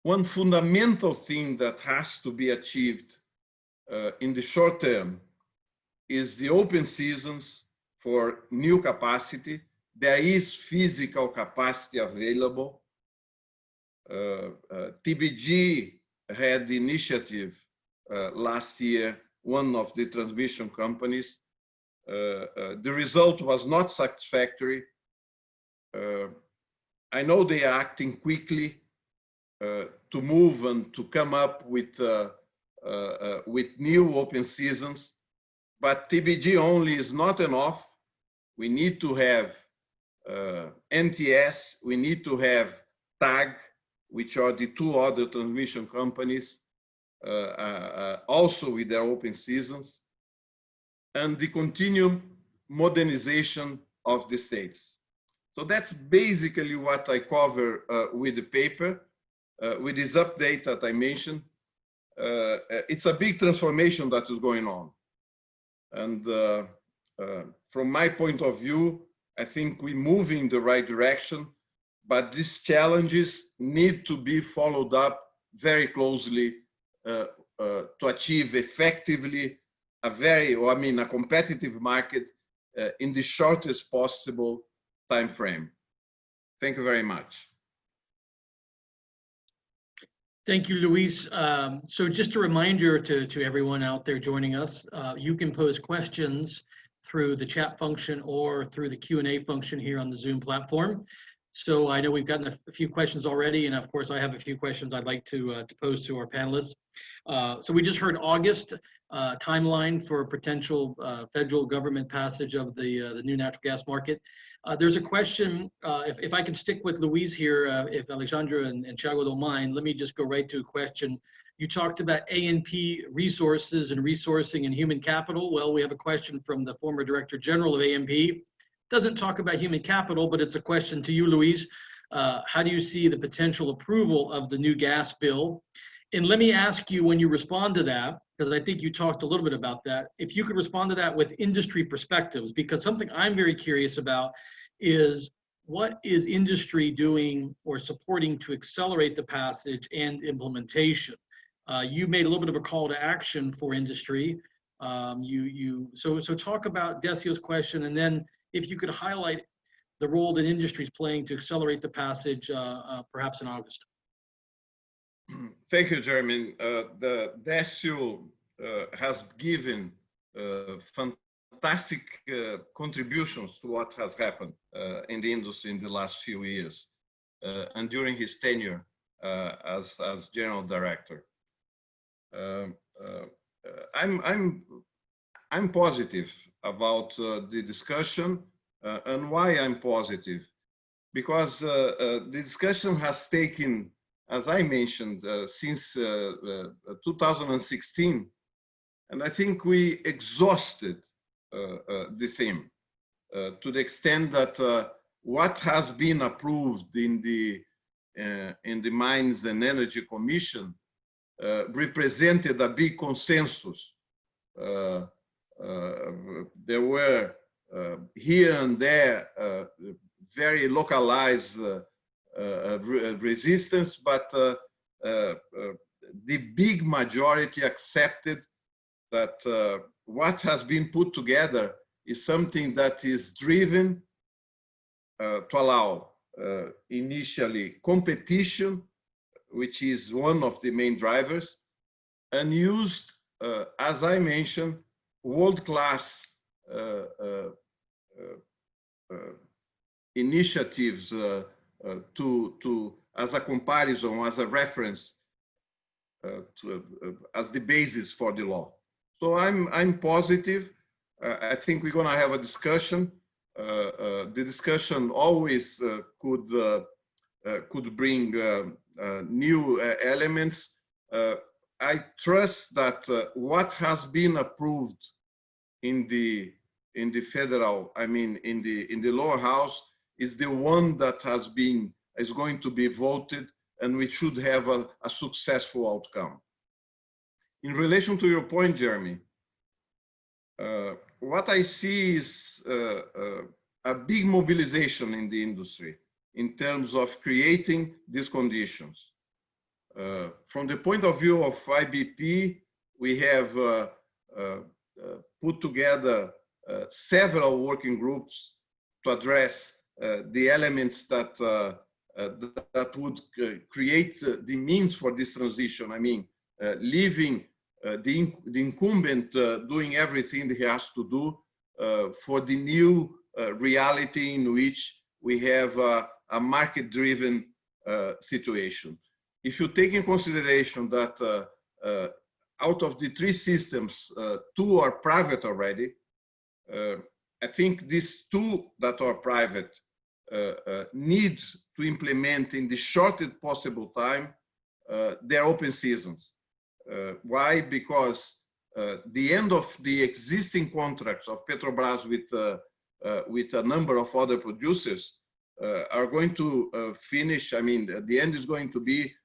One fundamental thing that has to be achieved in the short term is the open seasons for new capacity. There is physical capacity available. TBG had the initiative last year, one of the transmission companies. The result was not satisfactory. I know they are acting quickly to move and to come up with new open seasons, but TBG only is not enough. We need to have NTS, we need to have TAG, which are the two other transmission companies, also with their open seasons, and the continued modernization of the states. So that's basically what I cover with the paper, with this update that I mentioned. it's a big transformation that is going on. And from my point of view, I think we move in the right direction, but these challenges need to be followed up very closely to achieve effectively a competitive market in the shortest possible time frame. Thank you very much. Thank you, Luis. So just a reminder to everyone out there joining us, you can pose questions through the chat function or through the Q&A function here on the Zoom platform. So I know we've gotten a few questions already, and of course I have a few questions I'd like to pose to our panelists. So we just heard August timeline for potential federal government passage of the new natural gas market. There's a question, if I can stick with Luis here, if Alexandre and Thiago don't mind, let me just go right to a question. You talked about A&P resources and resourcing and human capital. Well, we have a question from the former Director General of A&P. Doesn't talk about human capital, but it's a question to you, Luis. How do you see the potential approval of the new gas bill? And let me ask you, when you respond to that, because I think you talked a little bit about that, if you could respond to that with industry perspectives, because something I'm very curious about is what is industry doing or supporting to accelerate the passage and implementation? You made a little bit of a call to action for industry. So talk about Decio's question, and then if you could highlight the role that industry is playing to accelerate the passage, perhaps in August. Thank you, Jeremy. The Decio has given fantastic contributions to what has happened in the industry in the last few years and during his tenure as General Director. I'm positive about the discussion, and why I'm positive, because the discussion has taken, as I mentioned, since 2016, and I think we exhausted the theme to the extent that what has been approved in the Mines and Energy Commission represented a big consensus. There were here and there very localized resistance, but the big majority accepted that what has been put together is something that is driven to allow initially competition, which is one of the main drivers, and used, as I mentioned, world-class initiatives as a comparison, as a reference, as the basis for the law. So I'm positive. I think we're going to have a discussion. The discussion always could bring new elements. I trust that what has been approved in the federal, in the lower house, is the one that is going to be voted, and we should have a successful outcome. In relation to your point, Jeremy, what I see is a big mobilization in the industry in terms of creating these conditions. From the point of view of IBP, we have put together several working groups to address the elements that would create the means for this transition. Leaving the incumbent doing everything he has to do for the new reality in which we have a market-driven situation. If you take in consideration that out of the 3 systems, 2 are private already, I think these 2 that are private need to implement in the shortest possible time their open seasons. Why? Because the end of the existing contracts of Petrobras with a number of other producers are going to finish. The end is going to be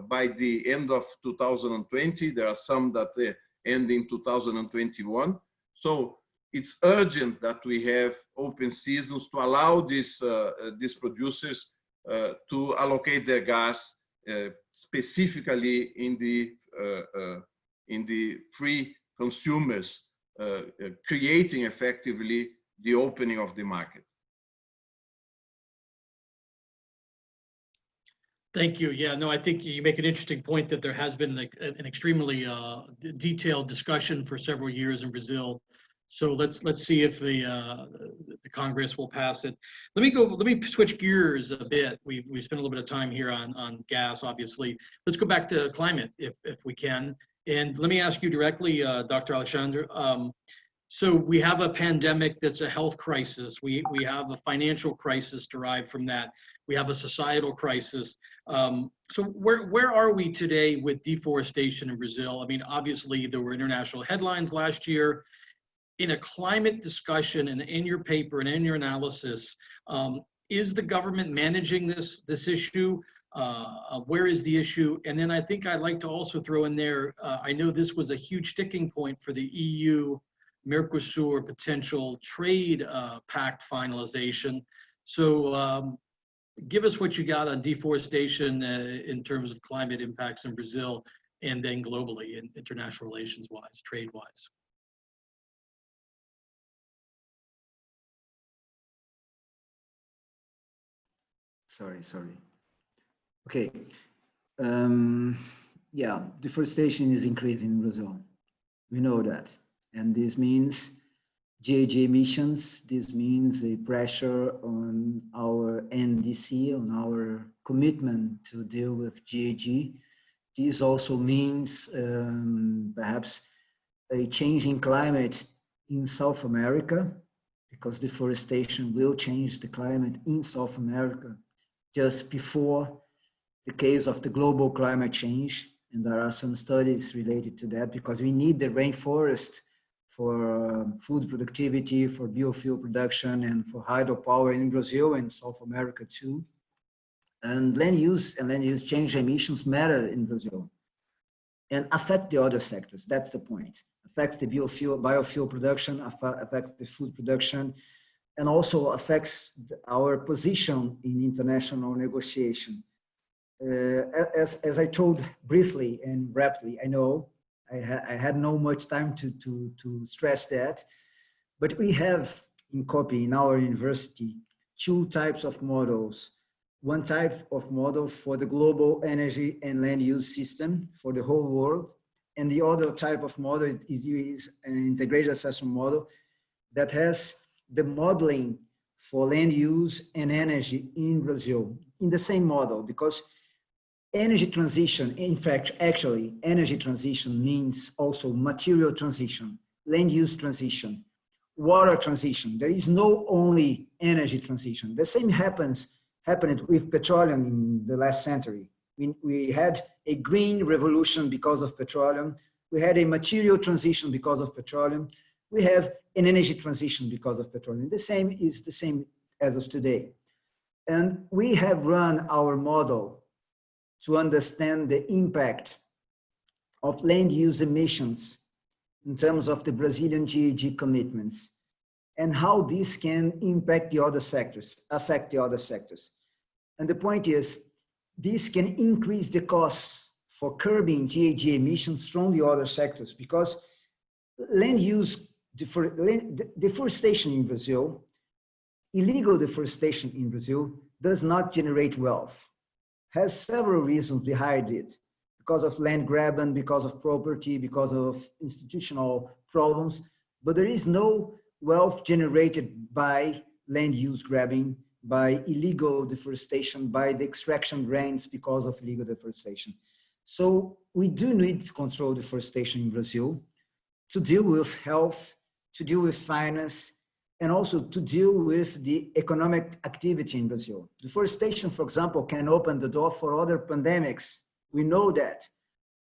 by the end of 2020. There are some that end in 2021. So it's urgent that we have open seasons to allow these producers to allocate their gas specifically in the free consumers, creating effectively the opening of the market. Thank you. Yeah, no, I think you make an interesting point that there has been an extremely detailed discussion for several years in Brazil. So let's see if the Congress will pass it. Let me switch gears a bit. We spent a little bit of time here on gas, obviously. Let's go back to climate if we can. And let me ask you directly, Dr. Alexandre. So we have a pandemic that's a health crisis. We have a financial crisis derived from that. We have a societal crisis. So where are we today with deforestation in Brazil? I mean, obviously there were international headlines last year. In a climate discussion and in your paper and in your analysis, is the government managing this issue? Where is the issue? And then I think I'd like to also throw in there, I know this was a huge sticking point for the EU Mercosur potential trade pact finalization. So give us what you got on deforestation in terms of climate impacts in Brazil and then globally in international relations wise, trade wise. Sorry. Okay. Yeah, deforestation is increasing in Brazil. We know that. And this means GHG emissions. This means a pressure on our NDC, on our commitment to deal with GHG. This also means perhaps a changing climate in South America, because deforestation will change the climate in South America just before the case of the global climate change. And there are some studies related to that, because we need the rainforest for food productivity, for biofuel production, and for hydropower in Brazil and South America too. And land use change emissions matter in Brazil and affect the other sectors. That's the point. Affects the biofuel production, affects the food production, and also affects our position in international negotiation. As I told briefly and rapidly, I know I had no much time to stress that, but we have in COPPE, in our university, two types of models. One type of model for the global energy and land use system for the whole world, and the other type of model is an integrated assessment model that has the modeling for land use and energy in Brazil in the same model, because energy transition, in fact, actually, energy transition means also material transition, land use transition, water transition. There is no only energy transition. The same happened with petroleum in the last century. We had a green revolution because of petroleum. We had a material transition because of petroleum. We have an energy transition because of petroleum. The same is the same as of today. And we have run our model to understand the impact of land use emissions in terms of the Brazilian GHG commitments and how this can impact the other sectors, affect the other sectors. And the point is, this can increase the costs for curbing GHG emissions from the other sectors, because land use deforestation in Brazil, illegal deforestation in Brazil does not generate wealth. Has several reasons behind it, because of land grabbing, because of property, because of institutional problems, but there is no wealth generated by land use grabbing, by illegal deforestation, by the extraction grants because of illegal deforestation. So we do need to control deforestation in Brazil to deal with health, to deal with finance, and also to deal with the economic activity in Brazil. Deforestation, for example, can open the door for other pandemics. We know that.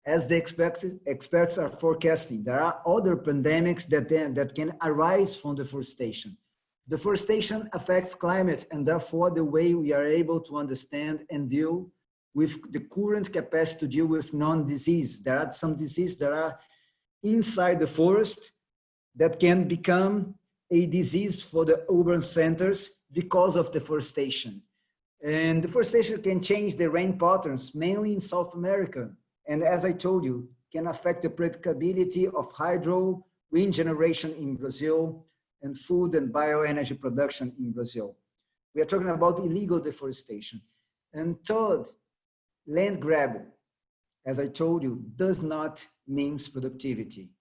As the experts are forecasting, there are other pandemics that can arise from deforestation. Deforestation affects climate, and therefore the way we are able to understand and deal with the current capacity to deal with non-disease. There are some diseases that are inside the forest that can become a disease for the urban centers because of deforestation. And deforestation can change the rain patterns, mainly in South America. And as I told you, can affect the predictability of hydro, wind generation in Brazil, and food and bioenergy production in Brazil. We are talking about illegal deforestation. And third, land grab, as I told you, does not mean productivity.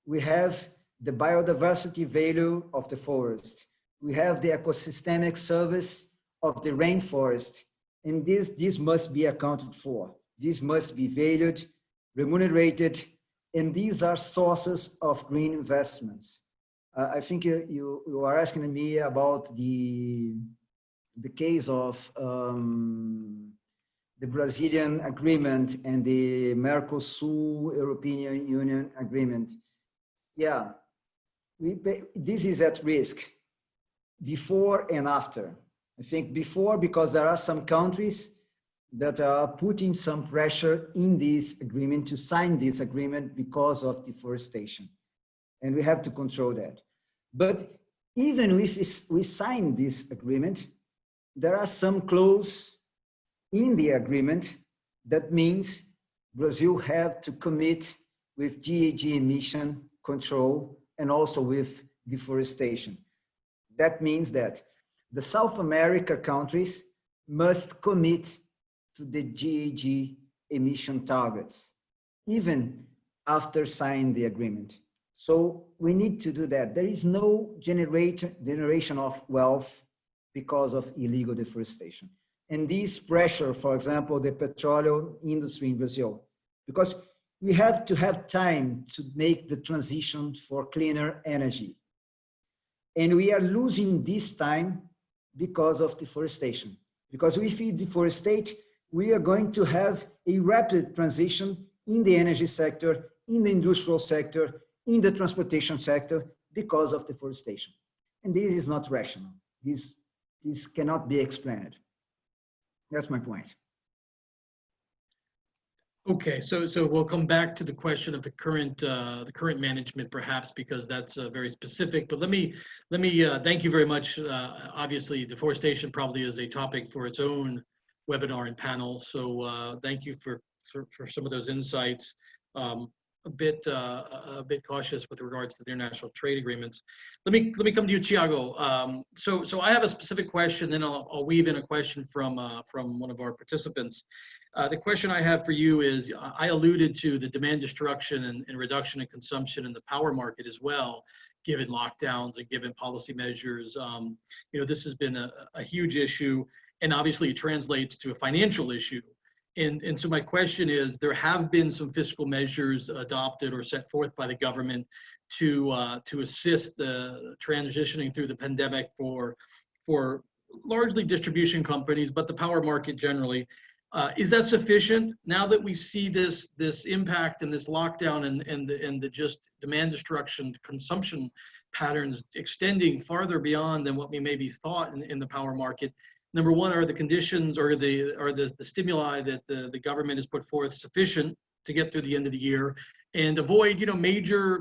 We have the biodiversity value of the forest. We have the ecosystemic service of the rainforest. And this must be accounted for. This must be valued, remunerated, and these are sources of green investments. I think you are asking me about the case of the Brazilian agreement and the Mercosur European Union agreement. Yeah, this is at risk before and after. I think before, because there are some countries that are putting some pressure in this agreement to sign this agreement because of deforestation. And we have to control that. But even if we sign this agreement, there are some clauses in the agreement that means Brazil have to commit with GHG emission control and also with deforestation. That means that the South America countries must commit to the GHG emission targets, even after signing the agreement. So we need to do that. There is no generation of wealth because of illegal deforestation. And this pressure, for example, the petroleum industry in Brazil, because we have to have time to make the transition for cleaner energy. And we are losing this time because of deforestation. Because if we deforestate, we are going to have a rapid transition in the energy sector, in the industrial sector, in the transportation sector because of deforestation. And this is not rational. This cannot be explained. That's my point. Okay, so we'll come back to the question of the current management, perhaps, because that's very specific. But let me thank you very much. Obviously, deforestation probably is a topic for its own webinar and panel. So thank you for some of those insights. A bit cautious with regards to the international trade agreements. Let me come to you, Thiago. So I have a specific question, then I'll weave in a question from one of our participants. The question I have for you is, I alluded to the demand destruction and reduction in consumption in the power market as well, given lockdowns and given policy measures. This has been a huge issue, and obviously it translates to a financial issue. And so my question is, there have been some fiscal measures adopted or set forth by the government to assist the transitioning through the pandemic for largely distribution companies, but the power market generally. Is that sufficient now that we see this impact and this lockdown and the just demand destruction, consumption patterns extending farther beyond than what we maybe thought in the power market? Number one, are the conditions or the stimuli that the government has put forth sufficient to get through the end of the year and avoid major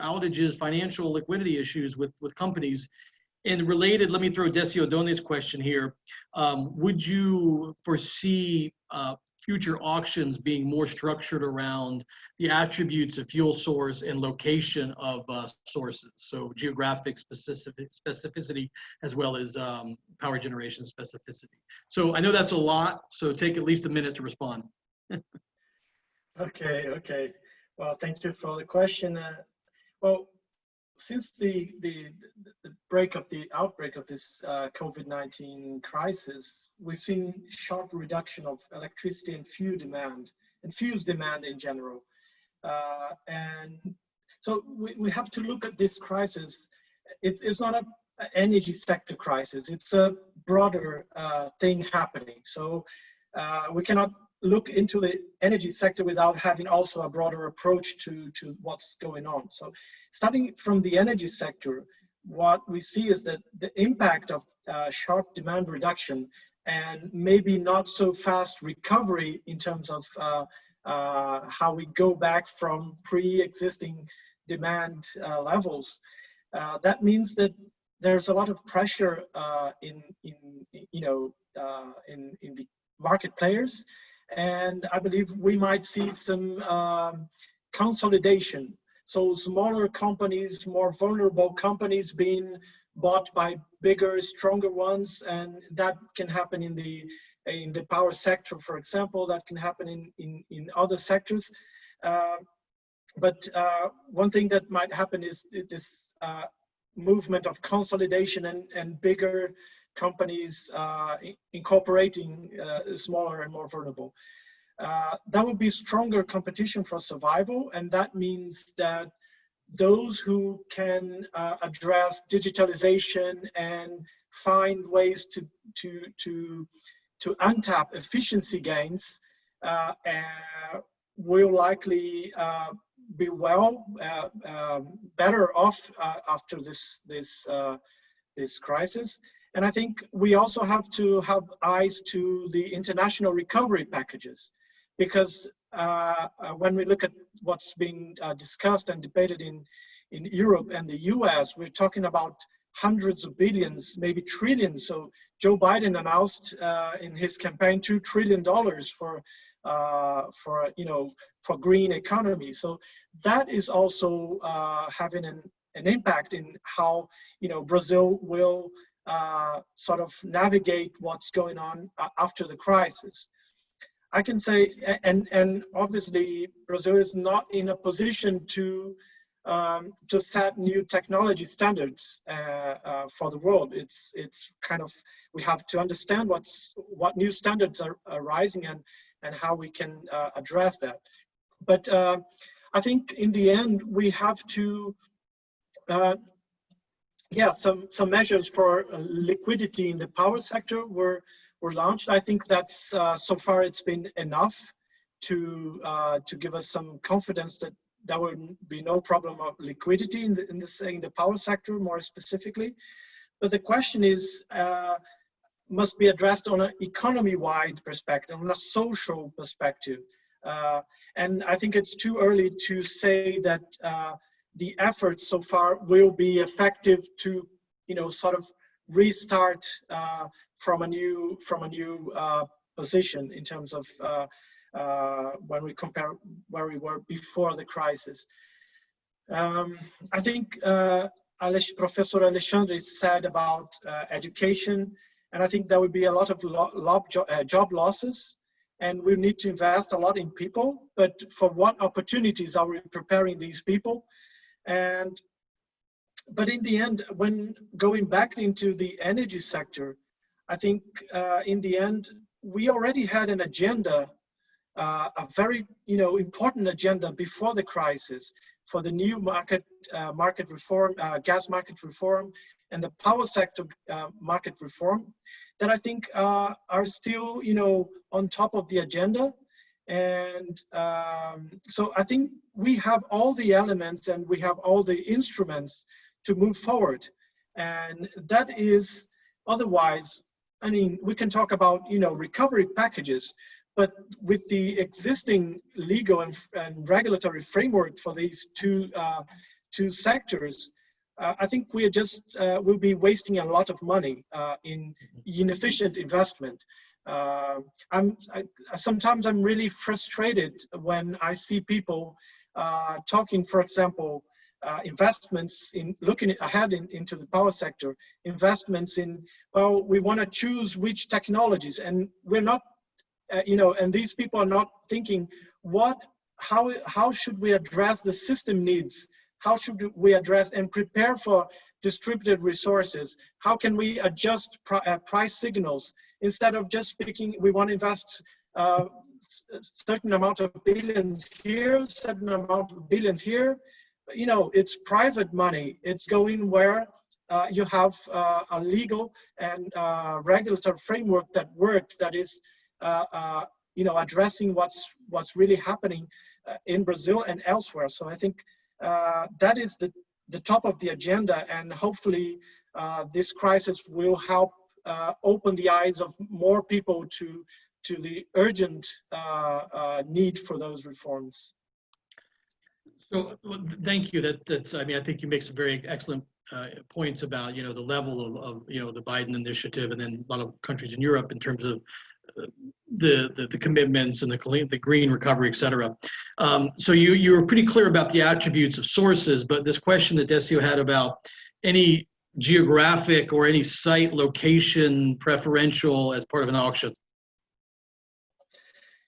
outages, financial liquidity issues with companies? And related, let me throw Desi Odone's question here. Would you foresee future auctions being more structured around the attributes of fuel source and location of sources? So geographic specificity as well as power generation specificity. So I know that's a lot, so take at least a minute to respond. Okay. Well, thank you for the question. Well, since the outbreak of this COVID-19 crisis, we've seen sharp reduction of electricity and fuel demand in general. And so we have to look at this crisis. It's not an energy sector crisis. It's a broader thing happening. So we cannot look into the energy sector without having also a broader approach to what's going on. So starting from the energy sector, what we see is that the impact of sharp demand reduction and maybe not so fast recovery in terms of how we go back from pre-existing demand levels. That means that there's a lot of pressure in the market players, and I believe we might see some consolidation. So smaller companies, more vulnerable companies being bought by bigger, stronger ones, and that can happen in the power sector, for example. That can happen in other sectors. But one thing that might happen is this movement of consolidation and bigger companies incorporating smaller and more vulnerable. That would be stronger competition for survival, and that means that those who can address digitalization and find ways to untap efficiency gains will likely be better off after this crisis. And I think we also have to have eyes to the international recovery packages, because when we look at what's being discussed and debated in Europe and the US, we're talking about hundreds of billions, maybe trillions. So Joe Biden announced in his campaign $2 trillion for green economy. So that is also having an impact in how Brazil will sort of navigate what's going on after the crisis. I can say, and obviously Brazil is not in a position to set new technology standards for the world. It's kind of, we have to understand what new standards are arising and how we can address that. But I think in the end we have to, some measures for liquidity in the power sector were launched. I think that's so far it's been enough to give us some confidence that there will be no problem of liquidity in the power sector more specifically. But the question is, must be addressed on an economy-wide perspective, on a social perspective. And I think it's too early to say that the efforts so far will be effective to, sort of restart from a new position in terms of when we compare where we were before the crisis. I think Professor Alexandre said about education, and I think there will be a lot of job losses, and we need to invest a lot in people, but for what opportunities are we preparing these people? But in the end, when going back into the energy sector, I think in the end, we already had an agenda, a very important agenda before the crisis for the new market reform, gas market reform, and the power sector market reform that I think are still on top of the agenda. And so I think we have all the elements and we have all the instruments to move forward. And that is, otherwise, I mean, we can talk about recovery packages, but with the existing legal and regulatory framework for these two sectors, I think we are just will be wasting a lot of money in inefficient investment. Sometimes I'm really frustrated when I see people talking, for example, investments in looking ahead into the power sector, investments in, well, we want to choose which technologies, and we're not, and these people are not thinking how should we address the system needs? How should we address and prepare for distributed resources? How can we adjust price signals instead of just speaking, we want to invest a certain amount of billions here, certain amount of billions here. It's private money. It's going where you have a legal and regulatory framework that works, that is addressing what's really happening in Brazil and elsewhere. So I think that is the top of the agenda, and hopefully this crisis will help open the eyes of more people to the urgent need for those reforms. So thank you. That's, I mean, I think you make some very excellent points about, the level of the Biden initiative, and then a lot of countries in Europe in terms of the commitments and the green recovery, et cetera. So you were pretty clear about the attributes of sources, but this question that Decio had about any geographic or any site location preferential as part of an auction.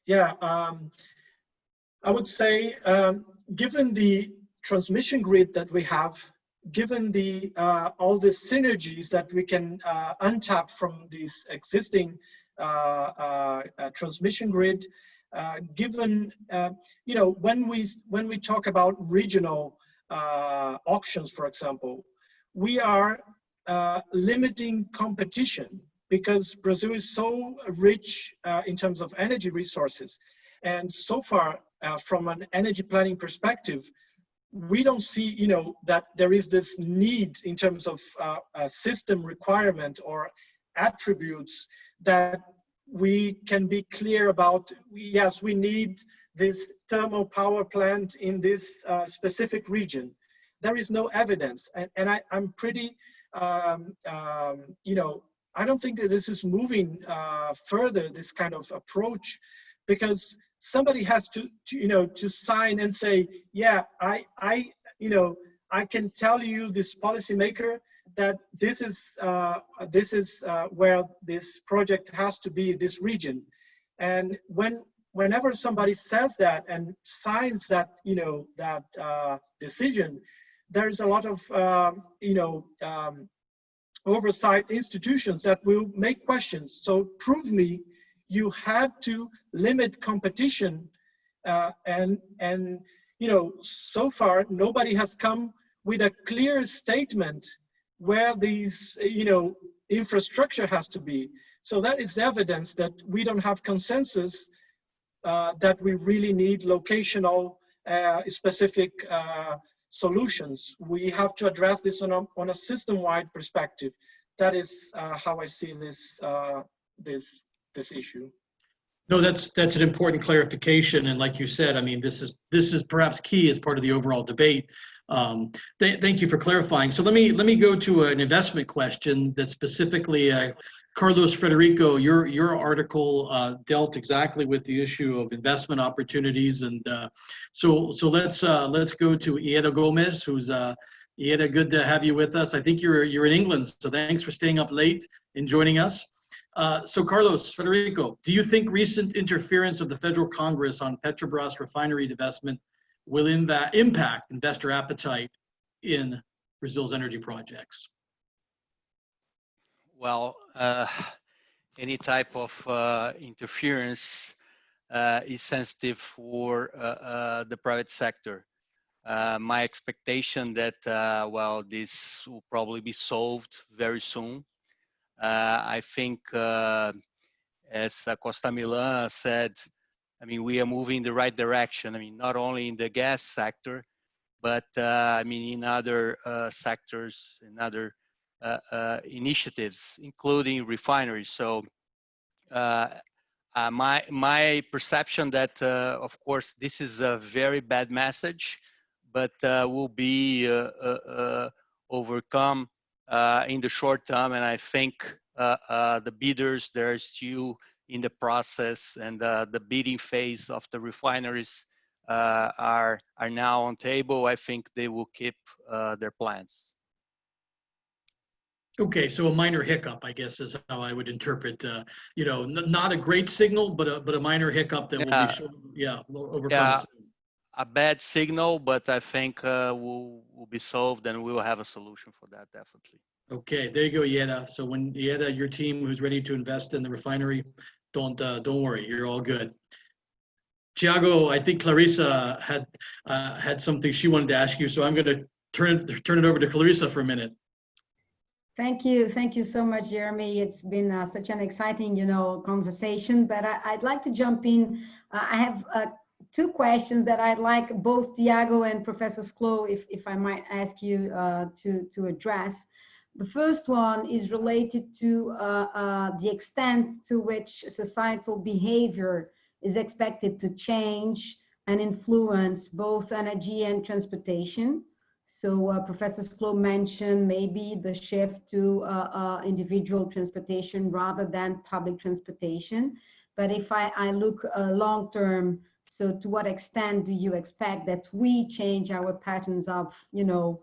Yeah, I would say, given the transmission grid that we have, given the all the synergies that we can untap from this existing transmission grid, given when we talk about regional auctions, for example, we are limiting competition because Brazil is so rich in terms of energy resources, and so far from an energy planning perspective, we don't see, that there is this need in terms of a system requirement or attributes that we can be clear about. Yes, we need this thermal power plant in this specific region. There is no evidence, and I'm pretty, I don't think that this is moving further, this kind of approach, because somebody has to sign and say, yeah, I can tell you, this policymaker, that this is where this project has to be, this region. And whenever somebody says that and signs that, that decision, there's a lot of oversight institutions that will make questions. So prove me you had to limit competition, and so far nobody has come with a clear statement where these infrastructure has to be. So that is evidence that we don't have consensus that we really need locational specific solutions. We have to address this on a system-wide perspective. That is how I see this this issue. No, that's an important clarification, and like you said, I mean, this is perhaps key as part of the overall debate. Thank you for clarifying. So let me go to an investment question that specifically, Carlos, Frederico, your article dealt exactly with the issue of investment opportunities, and so let's go to Ieda Gomez, who's Ieda, good to have you with us. I think you're in England, so thanks for staying up late and joining us. So Carlos, Frederico, do you think recent interference of the federal Congress on Petrobras refinery divestment will impact investor appetite in Brazil's energy projects? Well, any type of interference is sensitive for the private sector. My expectation that, well, this will probably be solved very soon. I think, as Costamilan said, I mean, we are moving in the right direction. I mean, not only in the gas sector, but I mean, in other sectors, in other initiatives, including refineries. So my perception that, of course, this is a very bad message, but will be overcome in the short term. And I think the bidders, they're still in the process, and the bidding phase of the refineries are now on table. I think they will keep their plans. Okay, so a minor hiccup, I guess, is how I would interpret. Not a great signal, but a minor hiccup that will be overcome soon. A bad signal, but I think will be solved, and we will have a solution for that, definitely. Okay, there you go, Ieda. So when Ieda, your team who's ready to invest in the refinery, don't worry, you're all good. Thiago, I think Clarissa had something she wanted to ask you, so I'm going to turn it over to Clarissa for a minute. Thank you so much, Jeremy. It's been such an exciting, conversation. But I'd like to jump in. I have two questions that I'd like both Thiago and Professor Szklo, if I might ask you to address. The first one is related to the extent to which societal behavior is expected to change and influence both energy and transportation. So Professor Szklo mentioned maybe the shift to individual transportation rather than public transportation. But if I look long term, so to what extent do you expect that we change our patterns of, you know,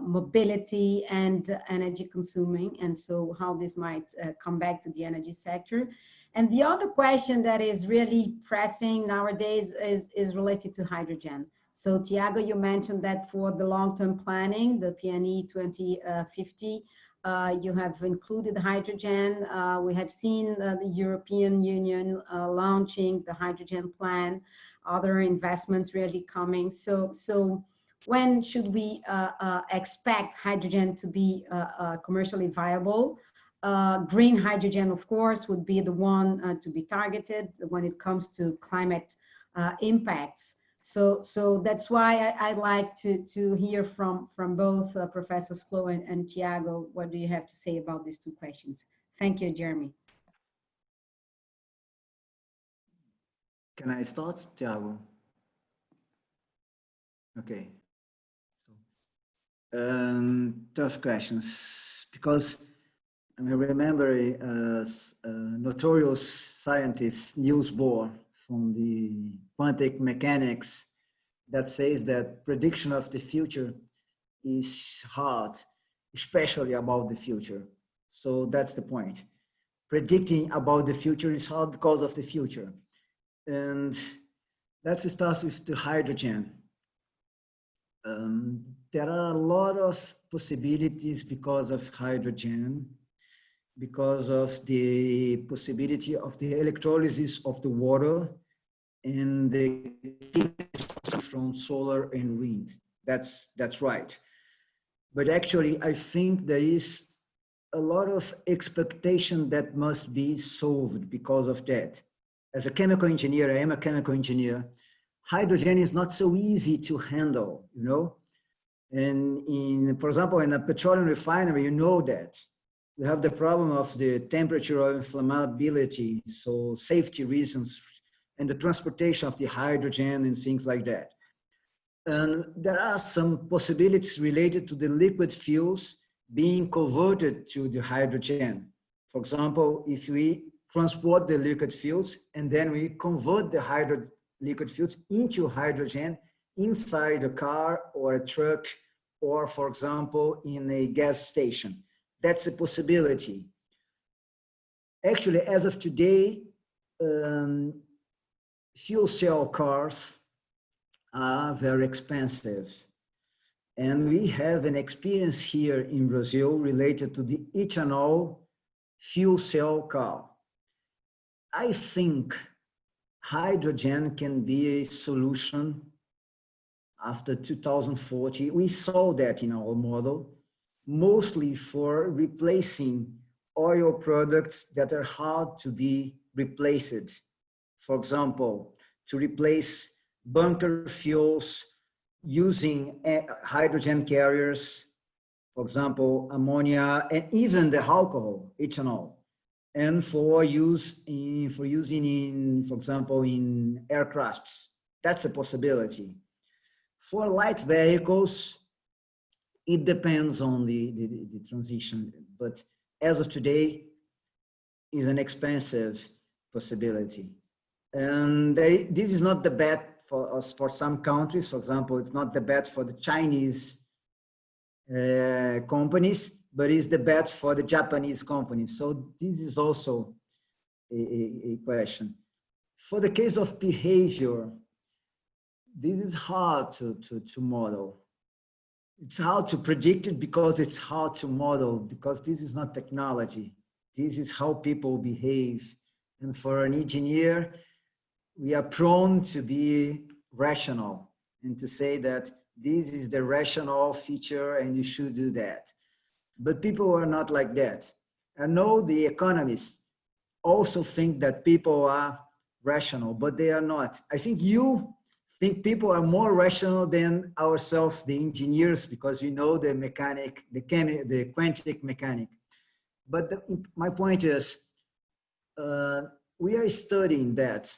mobility and energy consuming, and so how this might come back to the energy sector? And the other question that is really pressing nowadays is related to hydrogen. So Thiago, you mentioned that for the long-term planning, the PNE 2050, you have included hydrogen. We have seen the European Union launching the hydrogen plan, other investments really coming. So when should we expect hydrogen to be commercially viable? Green hydrogen, of course, would be the one to be targeted when it comes to climate impacts. So that's why I'd like to hear from both Professor Szklo and Thiago. What do you have to say about these two questions? Thank you, Jeremy. Can I start, Thiago? Okay. Tough questions, because I remember a notorious scientist, Niels Bohr, from the quantum mechanics, that says that prediction of the future is hard, especially about the future. So that's the point. Predicting about the future is hard because of the future. And let's start with the hydrogen. There are a lot of possibilities because of hydrogen, because of the possibility of the electrolysis of the water and the from solar and wind. That's right. But actually, I think there is a lot of expectation that must be solved because of that. As a chemical engineer, I am a chemical engineer. Hydrogen is not so easy to handle, you know? And for example, in a petroleum refinery, you know that. We have the problem of the temperature of inflammability, so safety reasons, and the transportation of the hydrogen and things like that. And there are some possibilities related to the liquid fuels being converted to the hydrogen. For example, if we transport the liquid fuels and then we convert the liquid fuels into hydrogen inside a car or a truck, or for example, in a gas station. That's a possibility. Actually, as of today, fuel cell cars are very expensive. And we have an experience here in Brazil related to the ethanol fuel cell car. I think hydrogen can be a solution after 2040. We saw that in our model, mostly for replacing oil products that are hard to be replaced. For example, to replace bunker fuels using hydrogen carriers, for example, ammonia, and even the alcohol, ethanol, and for using in, for example, in aircrafts. That's a possibility. For light vehicles, it depends on the transition, but as of today, is an expensive possibility. And this is not the bet for us, for some countries. For example, it's not the bet for the Chinese companies, but it's the bet for the Japanese companies. So this is also a question. For the case of behavior, this is hard to model. It's hard to predict it because it's hard to model, because this is not technology. This is how people behave. And for an engineer, we are prone to be rational and to say that this is the rational feature and you should do that. But people are not like that. I know the economists also think that people are rational, but they are not. I think you think people are more rational than ourselves, the engineers, because we know the mechanic, the quantum mechanic. But my point is, we are studying that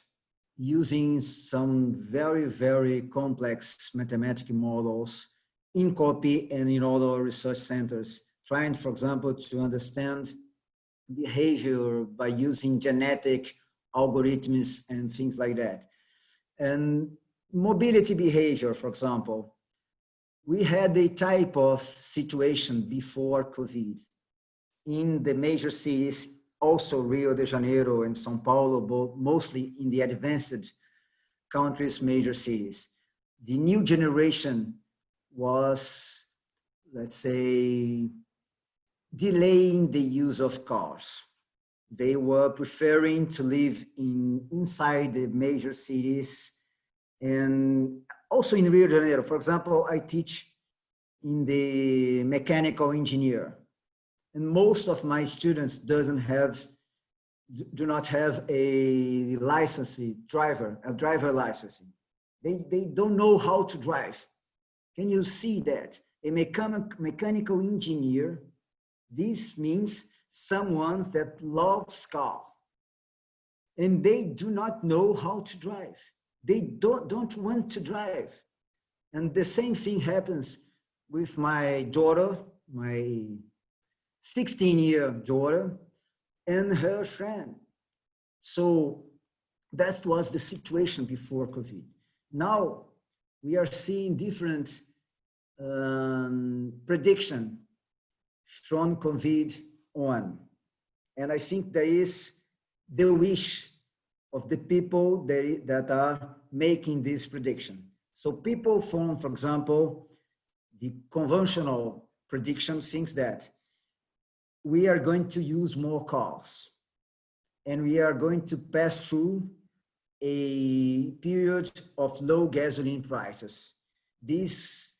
using some very, very complex mathematical models in COPPE and in all our research centers, trying, for example, to understand behavior by using genetic algorithms and things like that. And mobility behavior, for example, we had a type of situation before COVID in the major cities, also Rio de Janeiro and São Paulo, but mostly in the advanced countries, major cities. The new generation was, let's say, delaying the use of cars. They were preferring to live inside the major cities, and also in Rio de Janeiro. For example, I teach in the mechanical engineer, and most of my students do not have a driver license. They don't know how to drive. Can you see that? A mechanical engineer, this means someone that loves cars, and they do not know how to drive. They don't want to drive. And the same thing happens with my daughter, my 16-year daughter, and her friend. So that was the situation before COVID. Now we are seeing different prediction from COVID on. And I think there is the wish of the people that are making this prediction. So people from, for example, the conventional prediction thinks that we are going to use more cars and we are going to pass through a period of low gasoline prices. This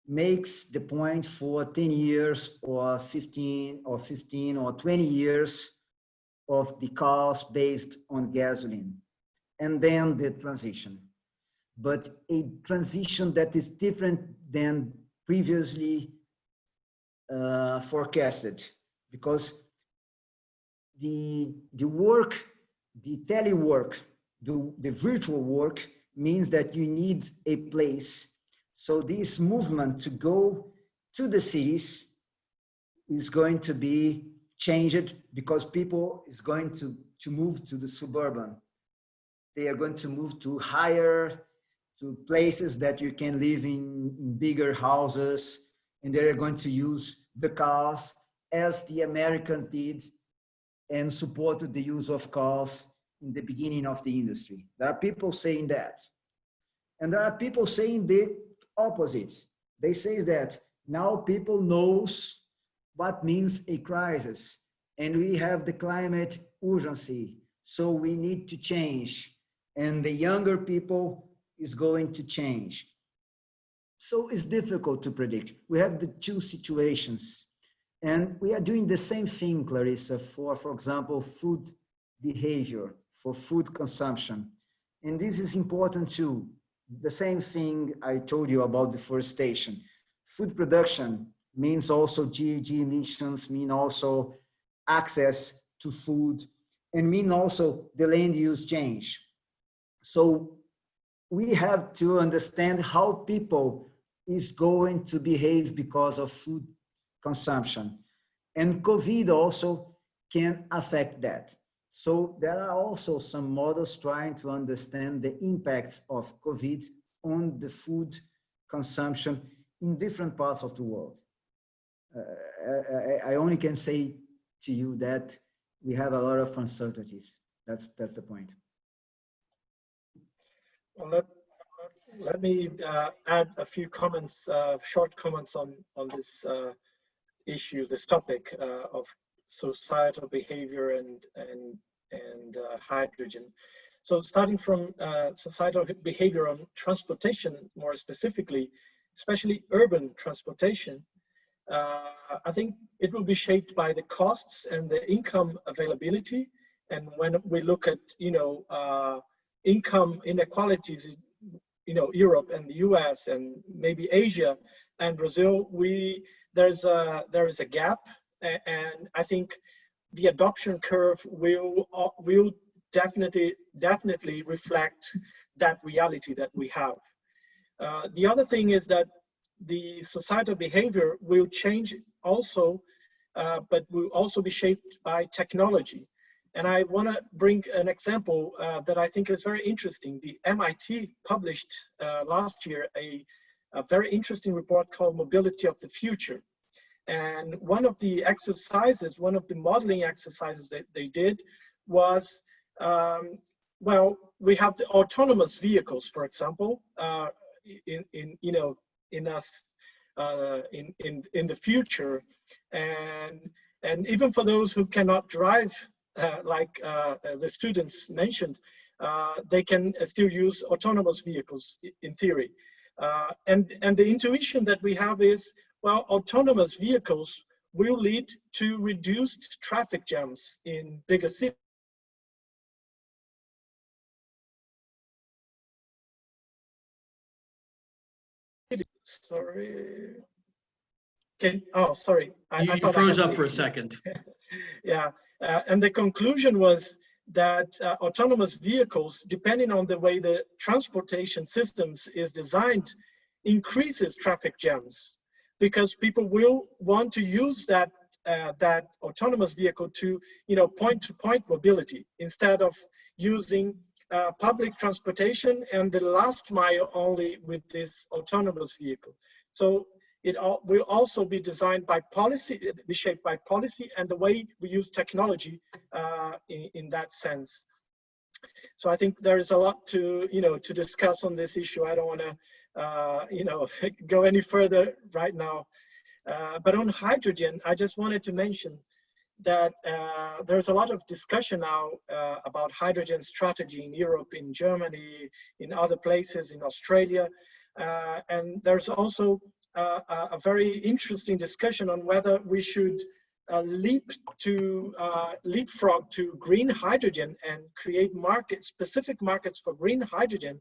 makes the point for 10 years or 15 or 20 years of the cars based on gasoline, and then the transition. But a transition that is different than previously forecasted, because the work, the telework, the virtual work means that you need a place. So this movement to go to the cities is going to be changed, because people is going to move to the suburban. They are going to move to places that you can live in bigger houses, and they're going to use the cars as the Americans did and supported the use of cars in the beginning of the industry. There are people saying that. And there are people saying the opposite. They say that now people knows what means a crisis, and we have the climate urgency, so we need to change, and the younger people is going to change. So it's difficult to predict. We have the two situations, and we are doing the same thing, Clarissa, for example, food behavior, for food consumption. And this is important too. The same thing I told you about deforestation. Food production means also GHG emissions, mean also access to food, and mean also the land use change. So we have to understand how people is going to behave because of food consumption. And COVID also can affect that. So there are also some models trying to understand the impacts of COVID on the food consumption in different parts of the world. I only can say to you that we have a lot of uncertainties. That's the point. Well, let me add a few comments, short comments on this issue, this topic of societal behavior and hydrogen. So starting from societal behavior on transportation, more specifically, especially urban transportation, I think it will be shaped by the costs and the income availability. And when we look at, income inequalities, Europe and the US and maybe Asia and Brazil, there is a gap, and I think the adoption curve will definitely reflect that reality that we have. The other thing is that the societal behavior will change also, but will also be shaped by technology. And I want to bring an example that I think is very interesting. The MIT published last year a very interesting report called Mobility of the Future. And one of the exercises, one of the modeling exercises that they did was, well, we have the autonomous vehicles, for example, in the future, and even for those who cannot drive, like the students mentioned, they can still use autonomous vehicles in theory. And the intuition that we have is, well, autonomous vehicles will lead to reduced traffic jams in bigger cities. Sorry. Sorry. I thought froze up for a second. Yeah, and the conclusion was that autonomous vehicles, depending on the way the transportation systems is designed, increases traffic jams, because people will want to use that autonomous vehicle to, point-to-point mobility instead of using public transportation and the last mile only with this autonomous vehicle. So it will also be designed by policy, be shaped by policy and the way we use technology in that sense. So I think there is a lot to, to discuss on this issue. I don't want to, go any further right now. But on hydrogen, I just wanted to mention that there's a lot of discussion now about hydrogen strategy in Europe, in Germany, in other places, in Australia. And there's also a very interesting discussion on whether we should leapfrog to green hydrogen and create specific markets for green hydrogen,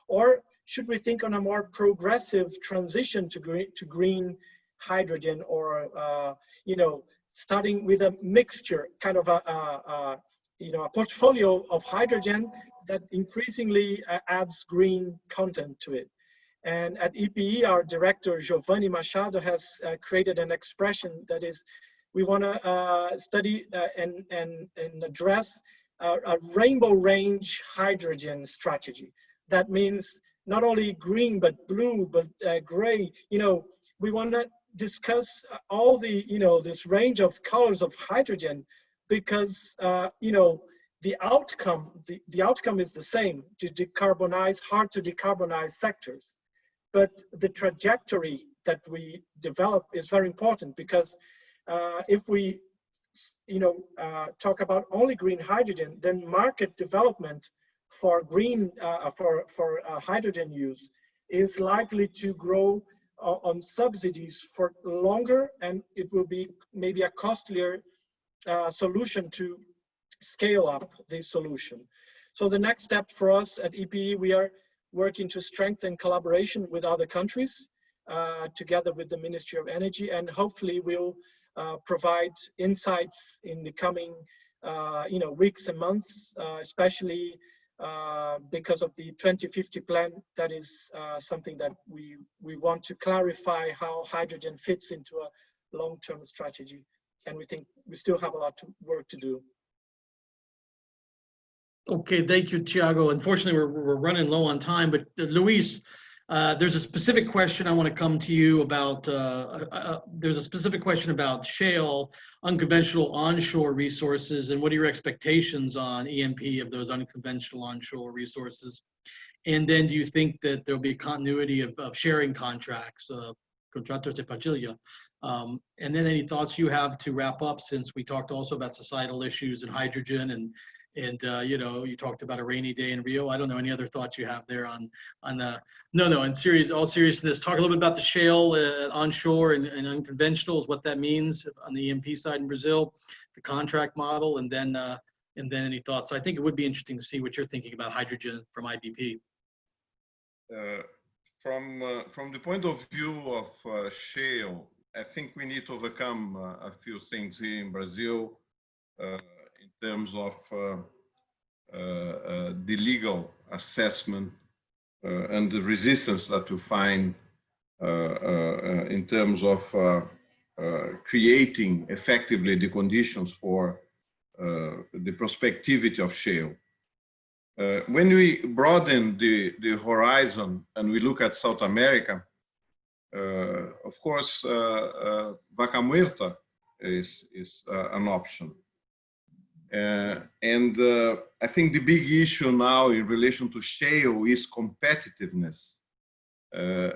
or should we think on a more progressive transition to green hydrogen, or starting with a mixture, kind of a portfolio of hydrogen that increasingly adds green content to it. And at EPE, our director, Giovanni Machado, has created an expression that is, we want to study and address a rainbow range hydrogen strategy. That means not only green, but blue, but gray. We want to discuss all the, this range of colors of hydrogen, because, the outcome is the same, to decarbonize, hard to decarbonize sectors. But the trajectory that we develop is very important, because if we, talk about only green hydrogen, then market development for green, for hydrogen use is likely to grow on subsidies for longer, and it will be maybe a costlier solution to scale up this solution. So the next step for us at EPE, we are working to strengthen collaboration with other countries, together with the Ministry of Energy, and hopefully we'll provide insights in the coming weeks and months, especially because of the 2050 plan. That is something that we want to clarify how hydrogen fits into a long-term strategy, and we think we still have a lot of work to do. Okay, thank you, Thiago. Unfortunately, we're running low on time, but Luis, there's a specific question I want to come to you about. There's a specific question about shale, unconventional onshore resources, and what are your expectations on EMP of those unconventional onshore resources? And then do you think that there'll be a continuity of sharing contracts, contratos de partilha? And then any thoughts you have to wrap up, since we talked also about societal issues and hydrogen, and you talked about a rainy day in Rio. I don't know, any other thoughts you have there on the, in all seriousness, talk a little bit about the shale onshore and unconventionals, what that means on the EMP side in Brazil, the contract model, and then any thoughts. I think it would be interesting to see what you're thinking about hydrogen from IBP. from the point of view of shale, I think we need to overcome a few things here in Brazil in terms of the legal assessment and the resistance that you find in terms of creating effectively the conditions for the prospectivity of shale. When we broaden the horizon and we look at South America, of course, Vaca Muerta is an option. And I think the big issue now in relation to shale is competitiveness.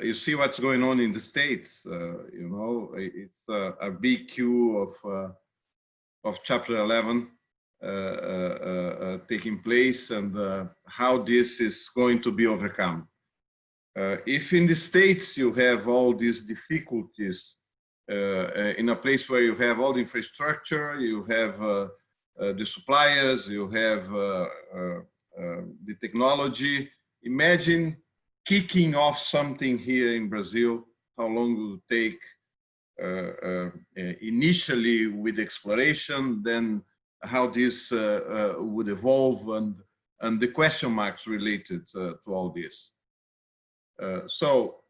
You see what's going on in the States, you know, it's a big queue of Chapter 11 taking place, and how this is going to be overcome. If in the States you have all these difficulties in a place where you have all the infrastructure, you have the suppliers, you have the technology, imagine kicking off something here in Brazil, how long it will take initially with exploration, then how this would evolve, and the question marks related to all this. So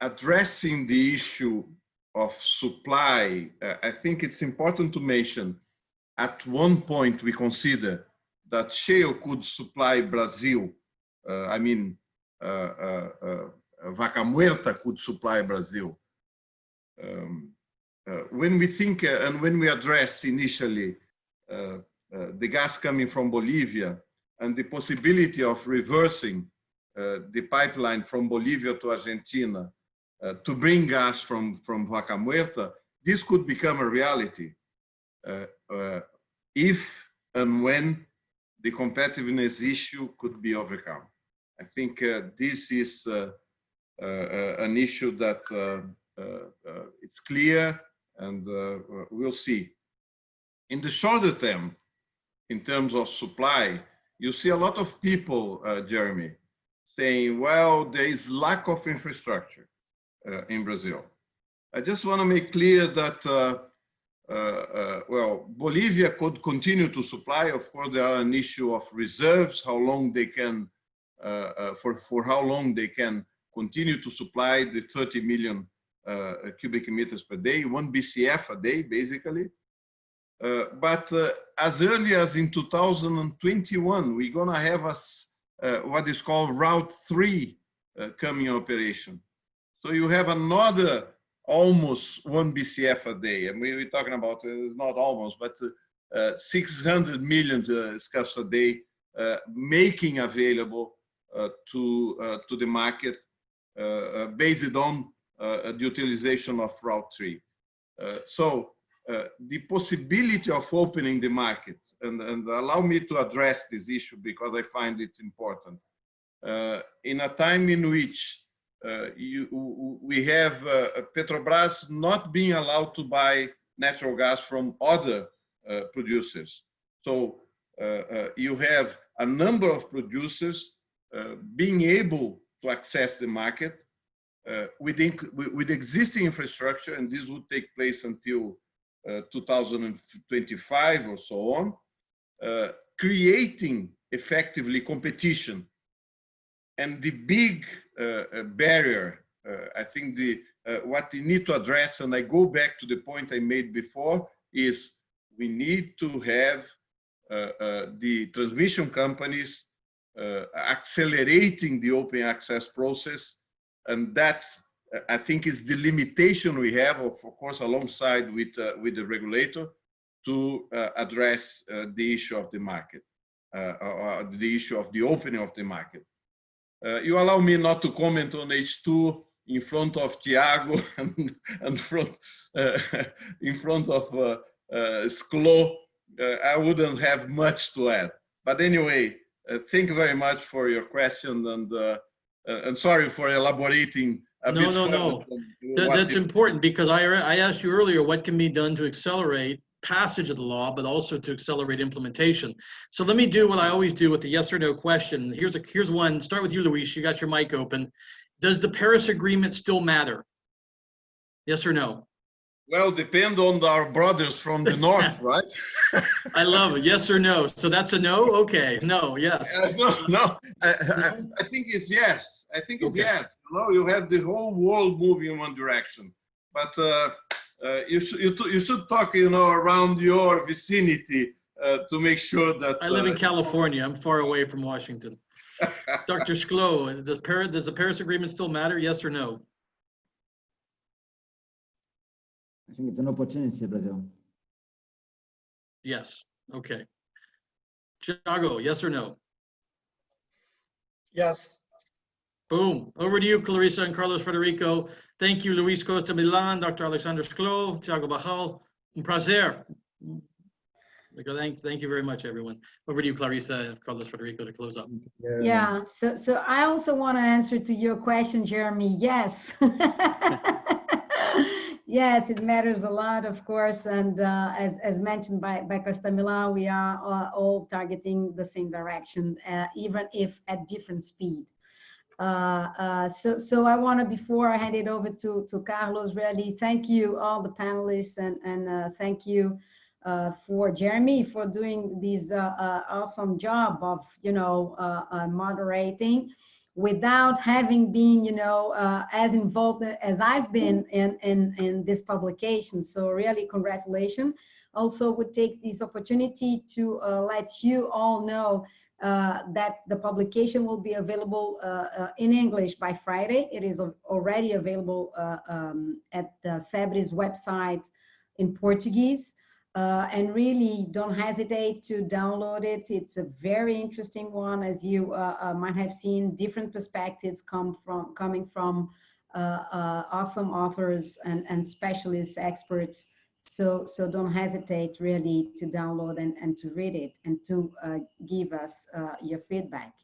addressing the issue of supply, I think it's important to mention, at one point we consider that shale could supply Brazil. I mean, Vaca Muerta could supply Brazil. When we think and when we address initially the gas coming from Bolivia and the possibility of reversing the pipeline from Bolivia to Argentina to bring gas from Vaca Muerta, this could become a reality if and when the competitiveness issue could be overcome. I think this is an issue that it's clear, and we'll see. In the shorter term, in terms of supply, you see a lot of people, Jeremy, saying, well, there is lack of infrastructure in Brazil. I just want to make clear that, well, Bolivia could continue to supply. Of course, there are an issue of reserves, how long they can, for how long they can continue to supply the 30 million cubic meters per day, 1 BCF a day, basically. But as early as in 2021, we're going to have what is called Route 3 coming in operation. So you have another almost 1 BCF a day. And we're talking about, not almost, but 600 million scf a day making available to the market based on the utilization of Route 3. So the possibility of opening the market, and allow me to address this issue because I find it important. In a time in which we have Petrobras not being allowed to buy natural gas from other producers. So you have a number of producers being able to access the market with existing infrastructure, and this would take place until 2025 or so on, creating effectively competition. And the big barrier, I think what we need to address, and I go back to the point I made before, is we need to have the transmission companies accelerating the open access process, and that I think is the limitation we have, of course, alongside with the regulator, to address the issue of the market, the issue of the opening of the market. You allow me not to comment on H2 in front of Thiago and in front of Szklo. I wouldn't have much to add. But anyway, thank you very much for your question, and sorry for elaborating a bit. No. That's important, because I asked you earlier what can be done to accelerate passage of the law, but also to accelerate implementation. So let me do what I always do with the yes or no question. Here's one. Start with you, Luis. You got your mic open. Does the Paris Agreement still matter? Yes or no? Well, depend on our brothers from the north, right? I love it. Yes or no. So that's a no? Okay. No, yes. No. I think it's yes. I think it's Okay. yes. You know, you have the whole world moving in one direction. But you should talk, you know, around your vicinity to make sure that. I live in California. I'm far away from Washington. Dr. Szklo, does the Paris Agreement still matter? Yes or no? I think it's an opportunity, Brazil. Yes. Okay. Thiago, yes or no? Yes. Boom. Over to you, Clarissa and Carlos Frederico. Thank you, Luiz Costamilan, Dr. Alexandre Szklo, Thiago Barral. Un prazer. Thank you very much, everyone. Over to you, Clarissa and Carlos Frederico, to close up. Yeah, so I also want to answer to your question, Jeremy. Yes. Yes, it matters a lot, of course. And as mentioned by Costamilan, we are all targeting the same direction, even if at different speed. So I want to, before I hand it over to Carlos, really thank you, all the panelists, and thank you for Jeremy for doing this awesome job of, you know, moderating without having been, you know, as involved as I've been in this publication. So really, congratulations. Also would take this opportunity to let you all know that the publication will be available in English by Friday. It is already available at the CEBRI's website in Portuguese. And really don't hesitate to download it. It's a very interesting one, as you might have seen, different perspectives coming from awesome authors and specialists, experts. So don't hesitate really to download and to read it and to give us your feedback.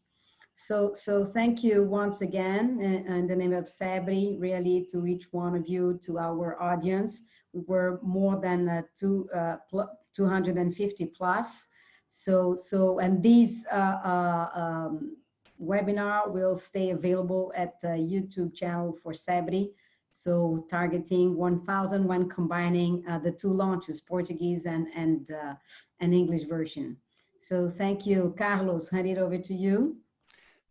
So thank you once again in the name of CEBRI, really, to each one of you, to our audience. We were more than 250 plus. So and these webinar will stay available at the YouTube channel for CEBRI. So targeting 1,000 when combining the two launches, Portuguese and English version. So thank you, Carlos. Hand it over to you.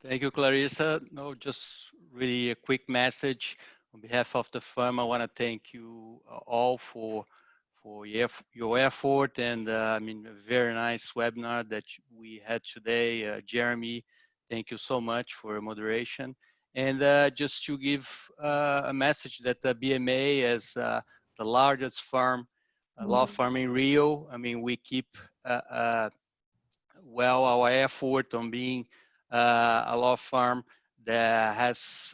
Thank you, Clarissa. No, just really a quick message. On behalf of the firm, I want to thank you all for your effort, and I mean, a very nice webinar that we had today. Jeremy, thank you so much for your moderation. And just to give a message that the BMA, as the largest firm, law firm in Rio, I mean, we keep well our effort on being a law firm that has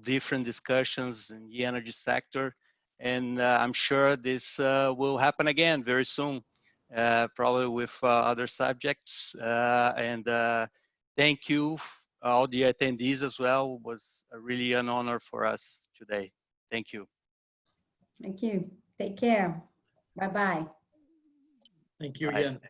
different discussions in the energy sector, and I'm sure this will happen again very soon, probably with other subjects. And thank you all the attendees as well. It was really an honor for us today. Thank you. Thank you. Take care. Bye-bye. Thank you again.